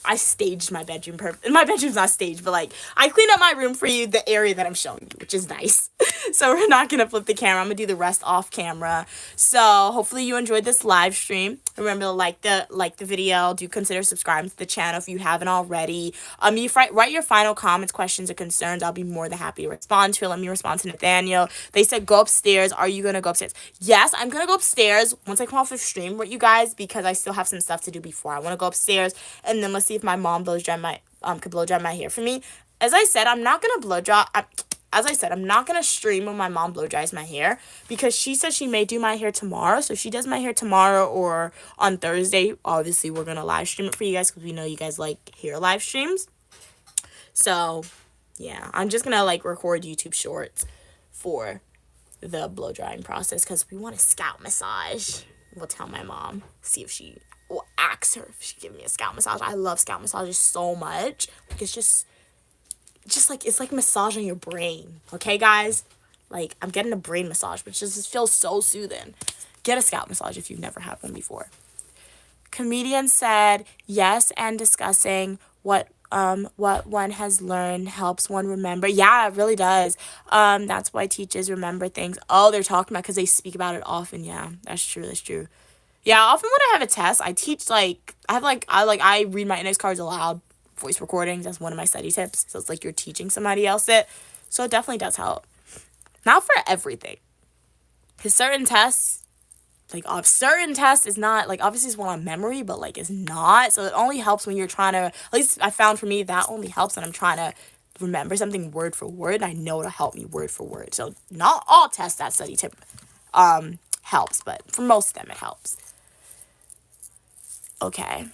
I staged my bedroom. My bedroom's not staged, but like I cleaned up my room for you, the area that I'm showing you, which is nice. So we're not gonna flip the camera. I'm gonna do the rest off camera. So hopefully you enjoyed this live stream. Remember to like the video. Do consider subscribing to the channel if you haven't already. Write your final comments, questions, or concerns. I'll be more than happy to respond to it. Let me respond to Nathaniel. They said go upstairs. Are you gonna go upstairs? Yes, I'm gonna go upstairs once I come off the stream with you guys because I still have some stuff to do before. I want to go upstairs, and then let's see if my mom could blow dry my hair for me. As I said, I'm not gonna blow dry. As I said, I'm not going to stream when my mom blow dries my hair because she said she may do my hair tomorrow. So if she does my hair tomorrow or on Thursday, obviously we're going to live stream it for you guys because we know you guys like hair live streams. So yeah, I'm just going to like record YouTube shorts for the blow drying process because we want a scalp massage. We'll tell my mom, see if she, will ask her if she give me a scalp massage. I love scalp massages so much. Like it's just like it's like massaging your brain, okay guys? Like I'm getting a brain massage, which just feels so soothing. Get a scalp massage if you've never had one before. Comedian said yes, and discussing what one has learned helps one remember. Yeah, it really does. That's why teachers remember things. Oh, they're talking about because they speak about it often. Yeah, that's true. Yeah, often when I have a test, I teach I read my index cards aloud. Voice recordings, that's one of my study tips. So it's like you're teaching somebody else it. So it definitely does help. Not for everything. Because certain tests is not, like, obviously it's one on memory, but, like, it's not. So it only helps when you're trying to, at least I found for me, that only helps when I'm trying to remember something word for word, and I know it'll help me word for word. So not all tests that study tip helps, but for most of them it helps. Okay.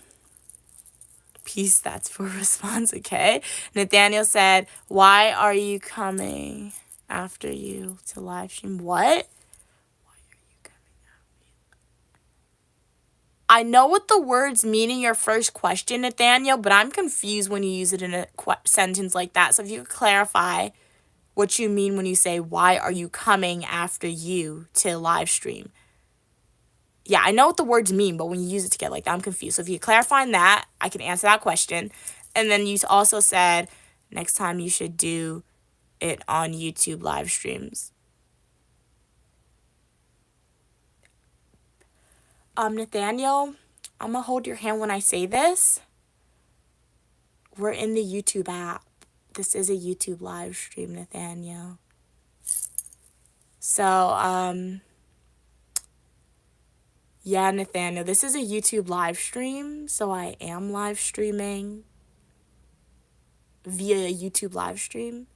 Peace, that's for response, okay? Nathaniel said, why are you coming after you to live stream? What? Why are you coming after you? I know what the words mean in your first question, Nathaniel, but I'm confused when you use it in a sentence like that. So if you could clarify what you mean when you say, why are you coming after you to live stream? Yeah, I know what the words mean, but when you use it together like that, I'm confused. So if you clarify that, I can answer that question. And then you also said next time you should do it on YouTube live streams. Nathaniel, I'm going to hold your hand when I say this. We're in the YouTube app. This is a YouTube live stream, Nathaniel. So, yeah, Nathaniel, this is a YouTube live stream, so I am live streaming via YouTube live stream.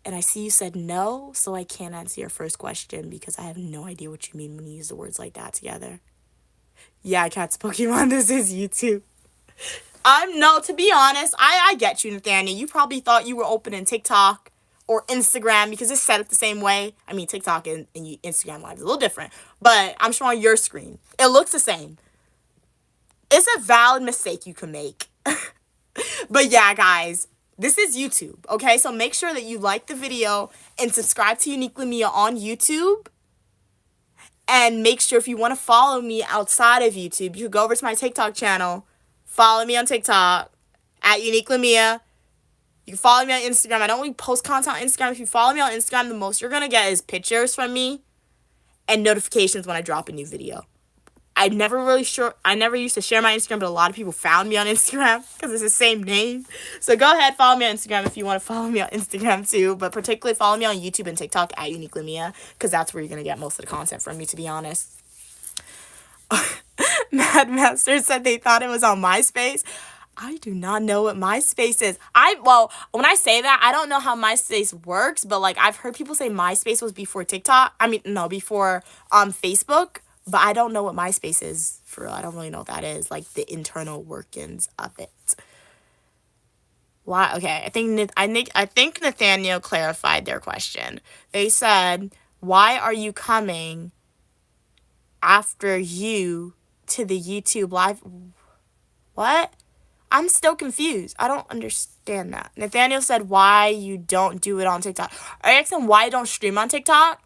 And I see you said no, so I can't answer your first question because I have no idea what you mean when you use the words like that together. Yeah, Cat's Pokemon, this is YouTube. No, to be honest, I get you, Nathaniel. You probably thought you were opening TikTok or Instagram because it's set up the same way. I mean, TikTok and Instagram Live is a little different, but I'm showing your screen. It looks the same. It's a valid mistake you can make. But yeah, guys, this is YouTube, okay? So make sure that you like the video and subscribe to Uniquely Mia on YouTube. And make sure if you want to follow me outside of YouTube, you can go over to my TikTok channel. Follow me on TikTok at Uniquely Mia. You can follow me on Instagram. I don't really post content on Instagram. If you follow me on Instagram, the most you're going to get is pictures from me and notifications when I drop a new video. I never used to share my Instagram, but a lot of people found me on Instagram because it's the same name. So go ahead, follow me on Instagram if you want to follow me on Instagram too. But particularly follow me on YouTube and TikTok at Uniquely Mia, because that's where you're going to get most of the content from me, to be honest. Mad Master said they thought it was on MySpace. I do not know what MySpace is. When I say that, I don't know how MySpace works, but like I've heard people say MySpace was before TikTok. Before Facebook, but I don't know what MySpace is for real. I don't really know what that is, like the internal workings of it. Why? Okay, I think Nathaniel clarified their question. They said, "Why are you coming after you to the YouTube live?" What? I'm still confused. I don't understand that. Nathaniel said, "Why you don't do it on TikTok?" Are you asking why I don't stream on TikTok?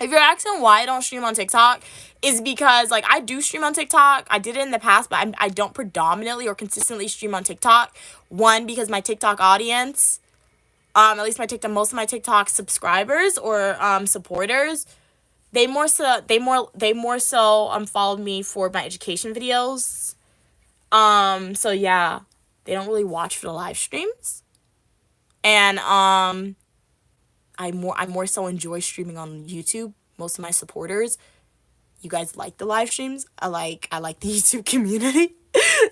If you're asking why I don't stream on TikTok, is because, like, I do stream on TikTok. I did it in the past, but I don't predominantly or consistently stream on TikTok. One, because my TikTok audience, at least most of my TikTok subscribers or supporters, they more so followed me for my education videos. So yeah, they don't really watch for the live streams. And I more so enjoy streaming on YouTube. Most of my supporters, you guys like the live streams. I like the YouTube community.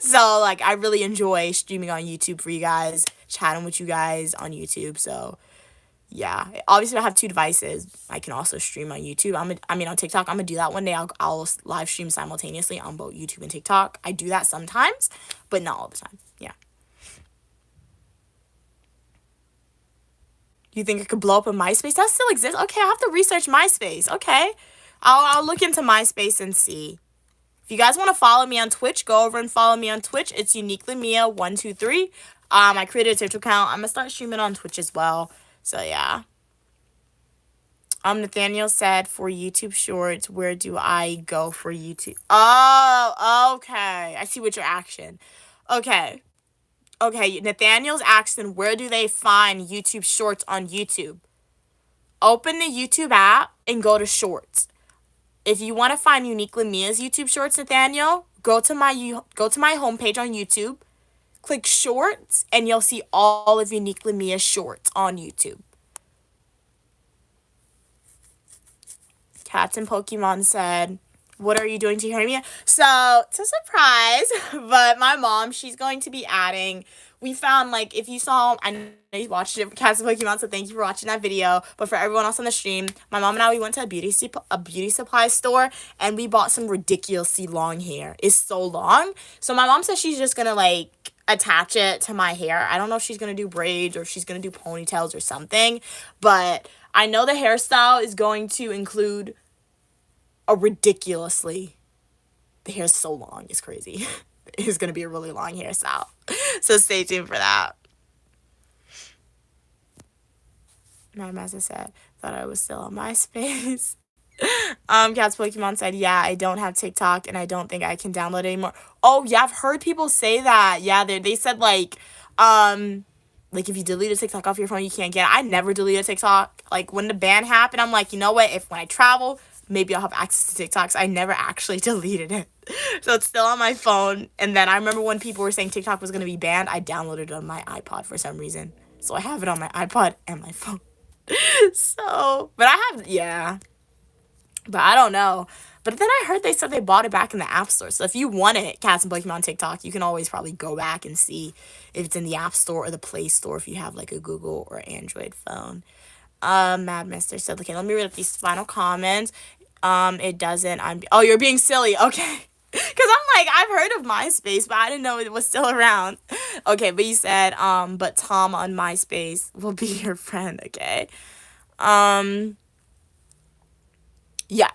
So like I really enjoy streaming on YouTube for you guys, chatting with you guys on YouTube. So yeah, obviously I have 2 devices. I can also stream on YouTube. On TikTok. I'm gonna do that one day. I'll live stream simultaneously on both YouTube and TikTok. I do that sometimes, but not all the time. Yeah. You think it could blow up in MySpace? That still exists? Okay, I have to research MySpace. Okay, I'll look into MySpace and see. If you guys want to follow me on Twitch, go over and follow me on Twitch. It's Uniquely Mia 123. I created a Twitch account. I'm gonna start streaming on Twitch as well. So yeah. Nathaniel said, for YouTube Shorts, where do I go for YouTube? Oh, okay. I see what you're asking. Okay, Nathaniel's asking, where do they find YouTube Shorts on YouTube? Open the YouTube app and go to Shorts. If you want to find Uniquely Mia's YouTube Shorts, Nathaniel, go to my homepage on YouTube, click Shorts, and you'll see all of Uniquely Mia's Shorts on YouTube. Cats and Pokemon said, what are you doing to hear me? So, it's a surprise, but my mom, she's going to be adding, we found, like, if you saw, I know you watched it for Cats and Pokemon, so thank you for watching that video, but for everyone else on the stream, my mom and I, we went to a beauty supply store, and we bought some ridiculously long hair. It's so long, so my mom says she's just gonna, like, attach it to my hair. I don't know if she's gonna do braids, or if she's gonna do ponytails or something, but I know the hairstyle is going to include the hair's so long, it's crazy. It's gonna be a really long hairstyle, so stay tuned for that. My master said, thought I was still on MySpace. Cats Pokemon said, yeah, I don't have TikTok and I don't think I can download it anymore. Oh yeah, I've heard people say that. Yeah, they said like if you delete a TikTok off your phone, you can't get it. I never deleted TikTok. Like when the ban happened, I'm like, you know what? When I travel, maybe I'll have access to TikToks. I never actually deleted it. So it's still on my phone. And then I remember when people were saying TikTok was going to be banned, I downloaded it on my iPod for some reason. So I have it on my iPod and my phone. But I don't know. But then I heard they said they bought it back in the App Store. So if you want it, Cats and Pokemon TikTok, you can always probably go back and see if it's in the App Store or the Play Store if you have like a Google or Android phone. Mad Mister said, okay, let me read up these final comments. It doesn't. Oh, you're being silly. Okay. Because I'm like, I've heard of MySpace, but I didn't know it was still around. Okay, but you said, but Tom on MySpace will be your friend, okay? Yeah.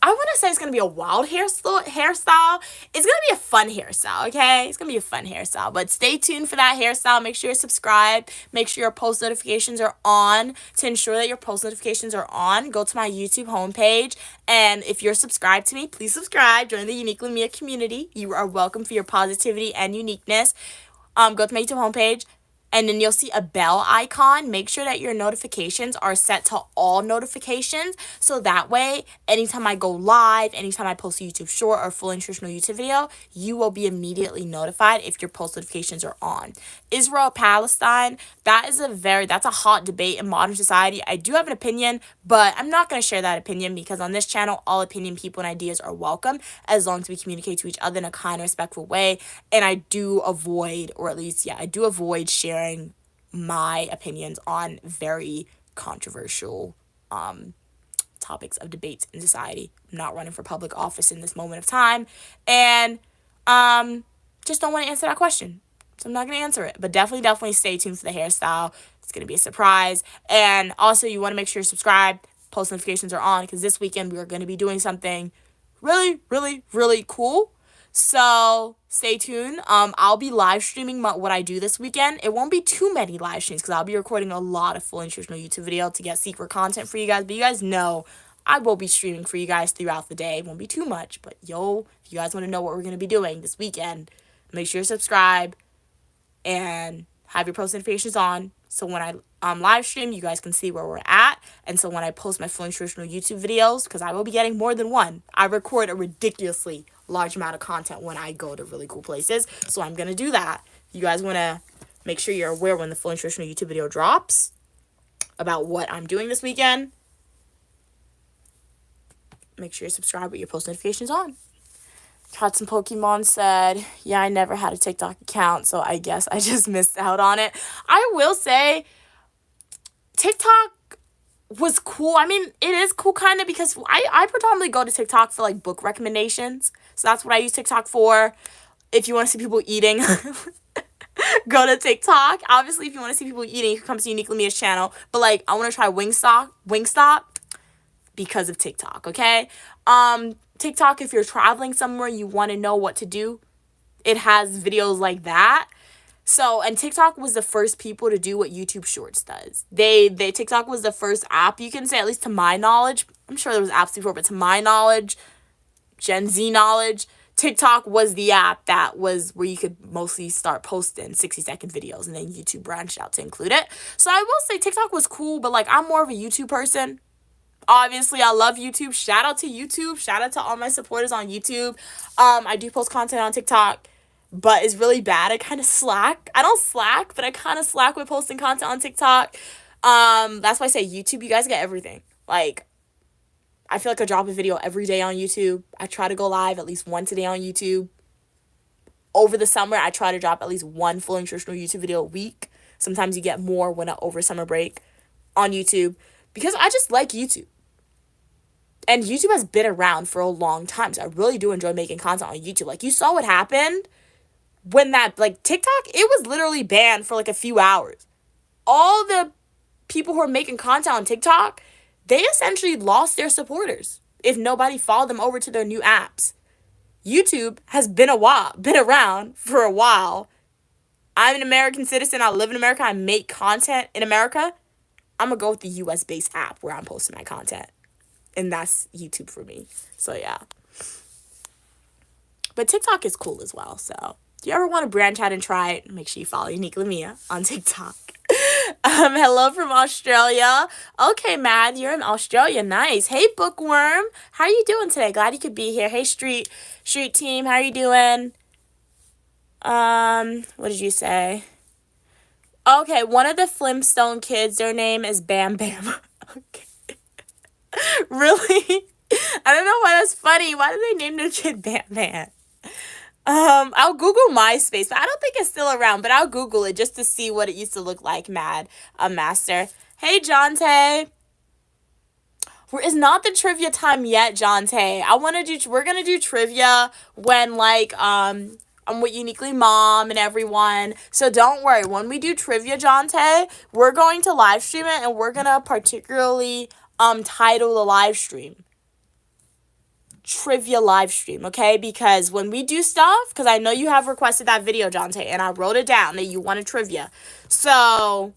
I want to say it's going to be a wild hairstyle. It's going to be a fun hairstyle, okay? It's going to be a fun hairstyle. But stay tuned for that hairstyle. Make sure you're subscribed. Make sure your post notifications are on. To ensure that your post notifications are on, go to my YouTube homepage. And if you're subscribed to me, please subscribe. Join the Uniquely Mia community. You are welcome for your positivity and uniqueness. Go to my YouTube homepage. and then you'll see a bell icon. Make sure that your notifications are set to all notifications, so that way anytime I go live, anytime I post a YouTube short or full nutritional YouTube video, you will be immediately notified if your post notifications are on. Israel Palestine, that's a hot debate in modern society. I do have an opinion, but I'm not going to share that opinion, because on this channel all opinion, people, and ideas are welcome, as long as we communicate to each other in a kind and respectful way. And I do avoid, or at least I do avoid sharing my opinions on very controversial topics of debates in society. I'm not running for public office in this moment of time, and just don't want to answer that question, so I'm not going to answer it. But definitely stay tuned for the hairstyle. It's going to be a surprise. And also, you want to make sure you're subscribed, post notifications are on, because this weekend we are going to be doing something really, really, really cool. So stay tuned. I'll be live streaming what I do this weekend. It won't be too many live streams, because I'll be recording a lot of full nutritional YouTube video to get secret content for you guys. But you guys know I will be streaming for you guys throughout the day. It won't be too much, but if you guys want to know what we're going to be doing this weekend, make sure you subscribe and have your post notifications on, so when I live stream, you guys can see where we're at. And so when I post my full nutritional YouTube videos, because I will be getting more than one, I record a ridiculously large amount of content when I go to really cool places. So I'm going to do that. You guys want to make sure you're aware when the full nutritional YouTube video drops about what I'm doing this weekend. Make sure you subscribe with your post notifications on. Cats and Pokemon said, yeah, I never had a TikTok account, so I guess I just missed out on it. I will say, TikTok was cool. I mean, it is cool kind of, because I predominantly go to TikTok for like book recommendations. So that's what I use TikTok for. If you want to see people eating, go to TikTok. Obviously, if you want to see people eating, you can come to Uniquely Mia's channel. But like, I want to try Wingstop because of TikTok, okay? TikTok, if you're traveling somewhere, you want to know what to do, it has videos like that. So, and TikTok was the first people to do what YouTube Shorts does. TikTok was the first app, you can say, at least to my knowledge. I'm sure there was apps before, but to my knowledge, Gen Z knowledge, TikTok was the app that was where you could mostly start posting 60-second videos, and then YouTube branched out to include it. So I will say TikTok was cool, but like, I'm more of a YouTube person. Obviously, I love YouTube. Shout out to YouTube. Shout out to all my supporters on YouTube. I do post content on TikTok, but it's really bad. I kind of slack. I don't slack, but I kind of slack with posting content on TikTok. That's why I say YouTube, you guys get everything. Like, I feel like I drop a video every day on YouTube. I try to go live at least once a day on YouTube. Over the summer, I try to drop at least one full nutritional YouTube video a week. Sometimes you get more when over summer break on YouTube, because I just like YouTube. And YouTube has been around for a long time, so I really do enjoy making content on YouTube. Like, you saw what happened when that, like, TikTok, it was literally banned for, like, a few hours. All the people who are making content on TikTok, they essentially lost their supporters if nobody followed them over to their new apps. YouTube has been around for a while. I'm an American citizen. I live in America. I make content in America. I'm going to go with the US-based app where I'm posting my content. And that's YouTube for me. So, yeah. But TikTok is cool as well. So, if you ever want to branch out and try it, make sure you follow Uniquely Mia on TikTok. Hello from Australia. Okay, Mad, you're in Australia. Nice. Hey, Bookworm. How are you doing today? Glad you could be here. Hey, Street Team. How are you doing? What did you say? Okay, one of the Flintstone kids, their name is Bam Bam. Okay. Really? I don't know why that's funny. Why did they name their kid Bam Bam? I'll Google MySpace, but I don't think it's still around, but I'll Google it just to see what it used to look like, Master. Hey, Jonte. It's not the trivia time yet, Jonte. We're gonna do trivia when, like, I'm with Uniquely Mom and everyone. So don't worry. When we do trivia, Jonte, we're going to live stream it, and we're gonna particularly title the live stream Trivia Live Stream, okay? Because when we do stuff, because I know you have requested that video, Jonte, and I wrote it down that you wanted trivia. So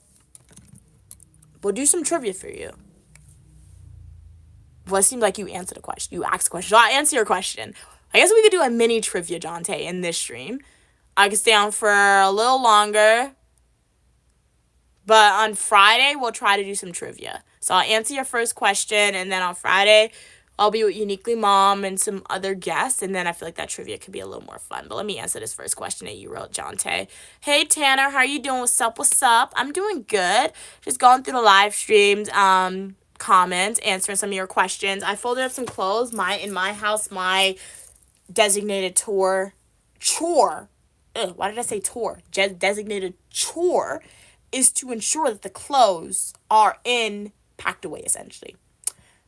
we'll do some trivia for you. Well, it seemed like you answered a question. You asked a question. So I'll answer your question. I guess we could do a mini trivia, Jonte, in this stream. I could stay on for a little longer. But on Friday, we'll try to do some trivia. So I'll answer your first question, and then on Friday, I'll be with Uniquely Mom and some other guests, and then I feel like that trivia could be a little more fun. But let me answer this first question that you wrote, Jonte. Hey, Tanner, how are you doing? What's up? What's up? I'm doing good. Just going through the live streams, comments, answering some of your questions. I folded up some clothes. In my house, my designated chore. Why did I say tour? Designated chore is to ensure that the clothes are packed away, essentially.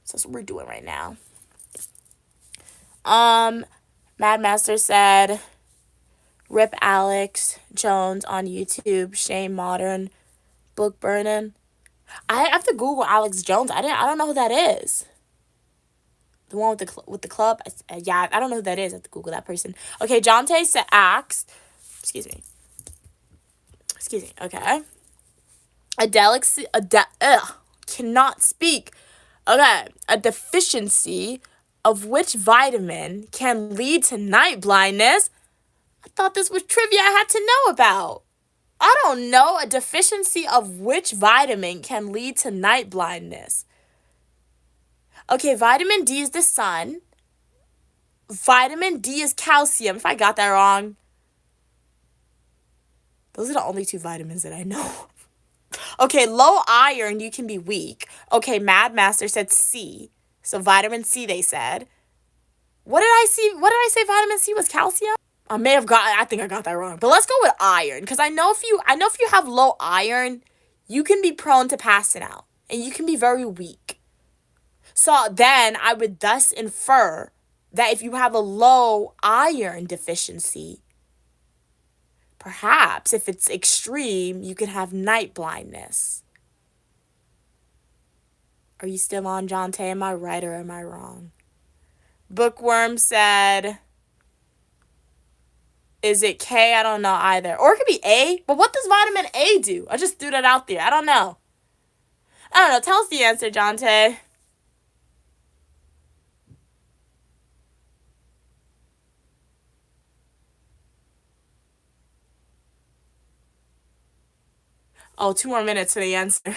So that's what we're doing right now. Mad Master said, rip Alex Jones on YouTube, shame modern, book burning. I have to Google Alex Jones. I don't know who that is. The one with the club. Yeah, I don't know who that is. I have to Google that person. Okay, Jonte asked. Excuse me. Okay. Cannot speak. Okay, a deficiency of which vitamin can lead to night blindness? I thought this was trivia I had to know about. I don't know. A deficiency of which vitamin can lead to night blindness? Okay, vitamin D is the sun. Vitamin D is calcium, if I got that wrong. Those are the only two vitamins that I know. Okay, low iron, you can be weak. Okay, Mad Master said C. So vitamin C, they said. What did I say vitamin C was calcium? I think I got that wrong. But let's go with iron. Because I know if you have low iron, you can be prone to passing out. And you can be very weak. So then I would thus infer that if you have a low iron deficiency, perhaps if it's extreme, you could have night blindness. Are you still on, Jonte? Am I right or am I wrong? Bookworm said, is it K? I don't know either. Or it could be A. But what does vitamin A do? I just threw that out there. I don't know. Tell us the answer, Jonte. Oh, 2 more minutes for the answer.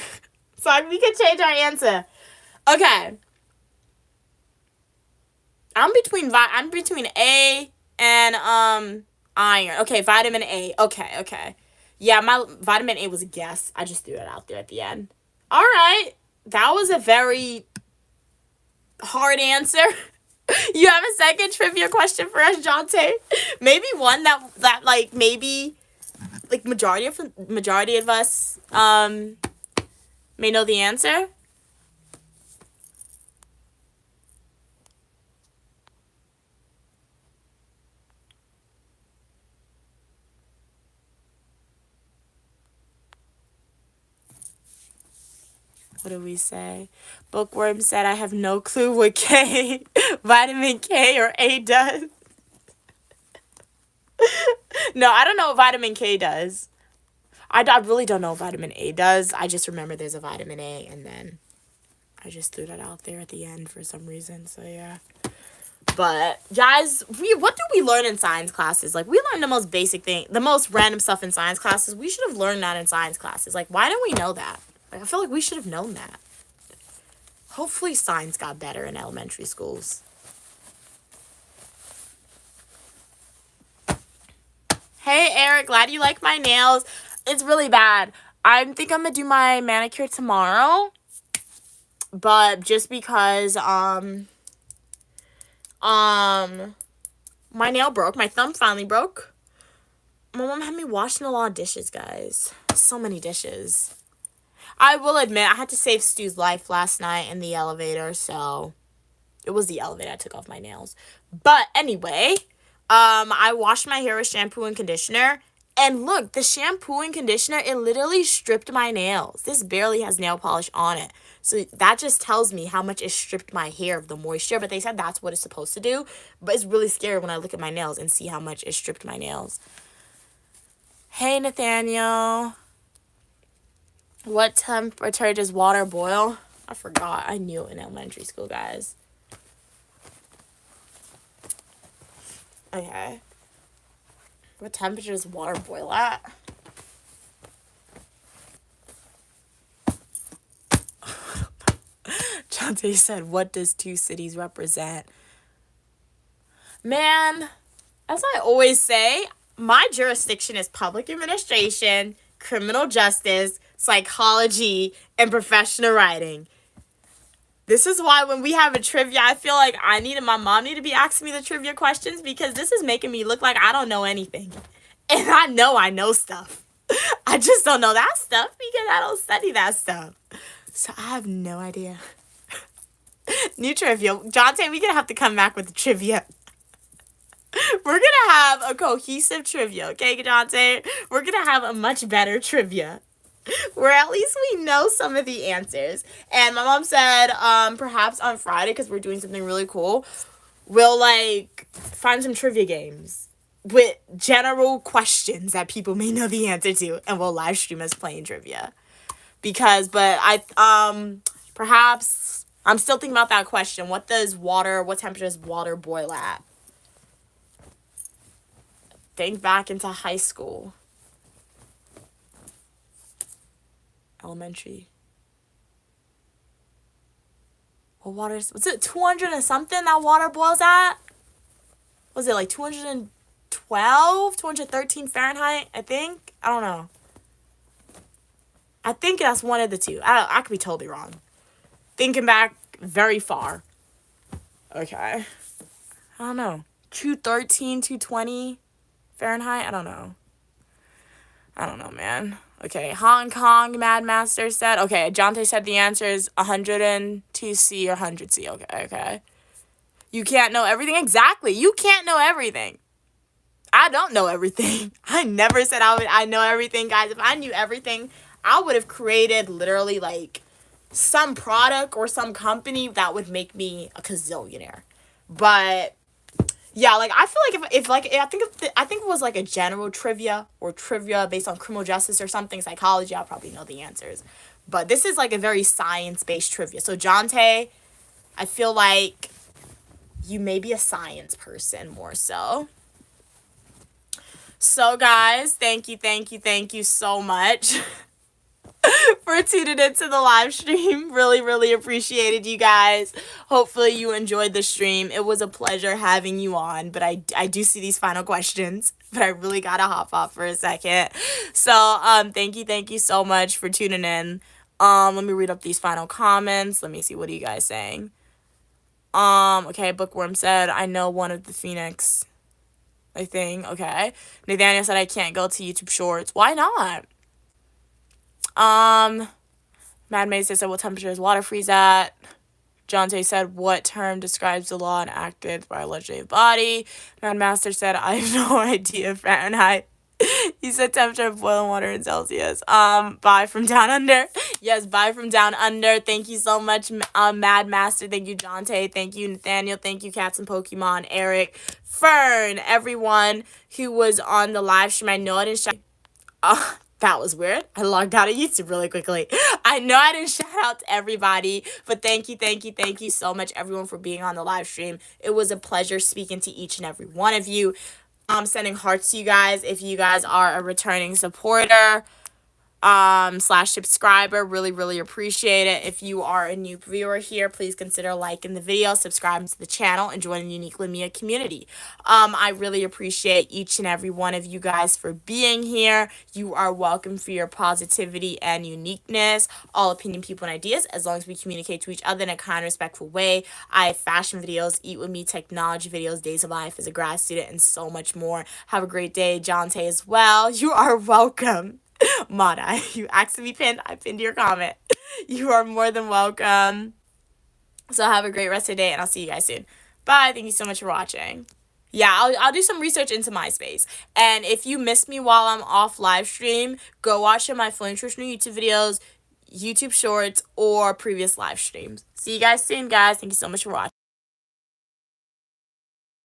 So we can change our answer. Okay. I'm between A and iron. Okay, vitamin A. Okay. Yeah, my vitamin A was a guess. I just threw it out there at the end. All right. That was a very hard answer. You have a second trivia question for us, Jonte? Maybe one that like maybe like majority of us may know the answer. What do we say? Bookworm said, I have no clue what K, vitamin K or A does. No, I don't know what vitamin K does. I really don't know what vitamin A does. I just remember there's a vitamin A, and then I just threw that out there at the end for some reason. So, yeah. But, guys, what do we learn in science classes? Like, we learn the most basic thing, the most random stuff in science classes. We should have learned that in science classes. Like, why don't we know that? Like, I feel like we should have known that. Hopefully science got better in elementary schools. Hey, Eric, glad you like my nails. It's really bad. I think I'm going to do my manicure tomorrow. But just because, my nail broke. My thumb finally broke. My mom had me washing a lot of dishes, guys. So many dishes. I will admit, I had to save Stu's life last night in the elevator, so it was the elevator I took off my nails. But anyway, I washed my hair with shampoo and conditioner, and look, the shampoo and conditioner, it literally stripped my nails. This barely has nail polish on it. So that just tells me how much it stripped my hair of the moisture, but they said that's what it's supposed to do. But it's really scary when I look at my nails and see how much it stripped my nails. Hey, Nathaniel. What temperature does water boil? I forgot. I knew it in elementary school, guys. Okay. What temperature does water boil at? Jonte said, what does two cities represent? Man, as I always say, my jurisdiction is public administration, criminal justice, psychology, and professional writing. This is why when we have a trivia, I feel like my mom need to be asking me the trivia questions, because this is making me look like I don't know anything. And I know stuff. I just don't know that stuff because I don't study that stuff. So I have no idea. New trivia. Jonte, we're going to have to come back with the trivia. We're going to have a cohesive trivia, okay, Jonte? We're going to have a much better trivia, where at least we know some of the answers. And my mom said, perhaps on Friday, because we're doing something really cool, we'll, find some trivia games with general questions that people may know the answer to, and we'll live stream us playing trivia. Perhaps, I'm still thinking about that question. What temperature does water boil at? Think back into high school. Elementary. Was it 200 and something that water boils at? Was it 212, 213 Fahrenheit, I think? I don't know. I think that's one of the two. I could be totally wrong. Thinking back very far. Okay. I don't know. 213, 220 Fahrenheit? I don't know, man. Okay, Hong Kong Mad Master said. Okay, Jonte said the answer is 102C or 100C. Okay. You can't know everything? Exactly. You can't know everything. I don't know everything. I never said I know everything, guys. If I knew everything, I would have created literally some product or some company that would make me a gazillionaire. But yeah, I feel like I think it was a general trivia or trivia based on criminal justice or something, psychology, I'll probably know the answers. But this is a very science-based trivia. So Jonte, I feel like you may be a science person more so. So guys, thank you so much for tuning into the live stream. Really appreciated you guys. Hopefully you enjoyed the stream. It was a pleasure having you on, but I do see these final questions, but I really gotta hop off for a second. So thank you so much for tuning in. Let me read up these final comments. Let me see, what are you guys saying? Okay, Bookworm said, I know one of the Phoenix, I think. Okay. Nathaniel said, I can't go to YouTube Shorts. Why not? Mad Maze said, what temperature does water freeze at? Jonte said, what term describes the law enacted by a legislative body? Mad Master said, I have no idea, Fahrenheit. He said temperature of boiling water in Celsius. Bye from down under. Yes, bye from down under. Thank you so much, Mad Master. Thank you, Jonte. Thank you, Nathaniel. Thank you, Cats and Pokemon, Eric, Fern, everyone who was on the live stream. I know I didn't shout. That was weird. I logged out of YouTube really quickly. I know I didn't shout out to everybody, but thank you so much, everyone, for being on the live stream. It was a pleasure speaking to each and every one of you. I'm sending hearts to you guys if you guys are a returning supporter / subscriber. Really appreciate it. If you are a new viewer here, please consider liking the video, subscribing to the channel, and joining the Unique Lumia community. I really appreciate each and every one of you guys for being here. You are welcome for your positivity and uniqueness. All opinion, people, and ideas, as long as we communicate to each other in a kind, respectful way. I have fashion videos, eat with me, technology videos, days of life as a grad student, and so much more. Have a great day, Jonte, as well. You are welcome. Mada, you asked to be pinned. I pinned your comment. You are more than welcome. So have a great rest of the day, and I'll see you guys soon. Bye. Thank you so much for watching. Yeah, I'll do some research into MySpace. And if you missed me while I'm off live stream, go watch some of my Flame Nutritional YouTube videos, YouTube Shorts, or previous live streams. See you guys soon, guys. Thank you so much for watching.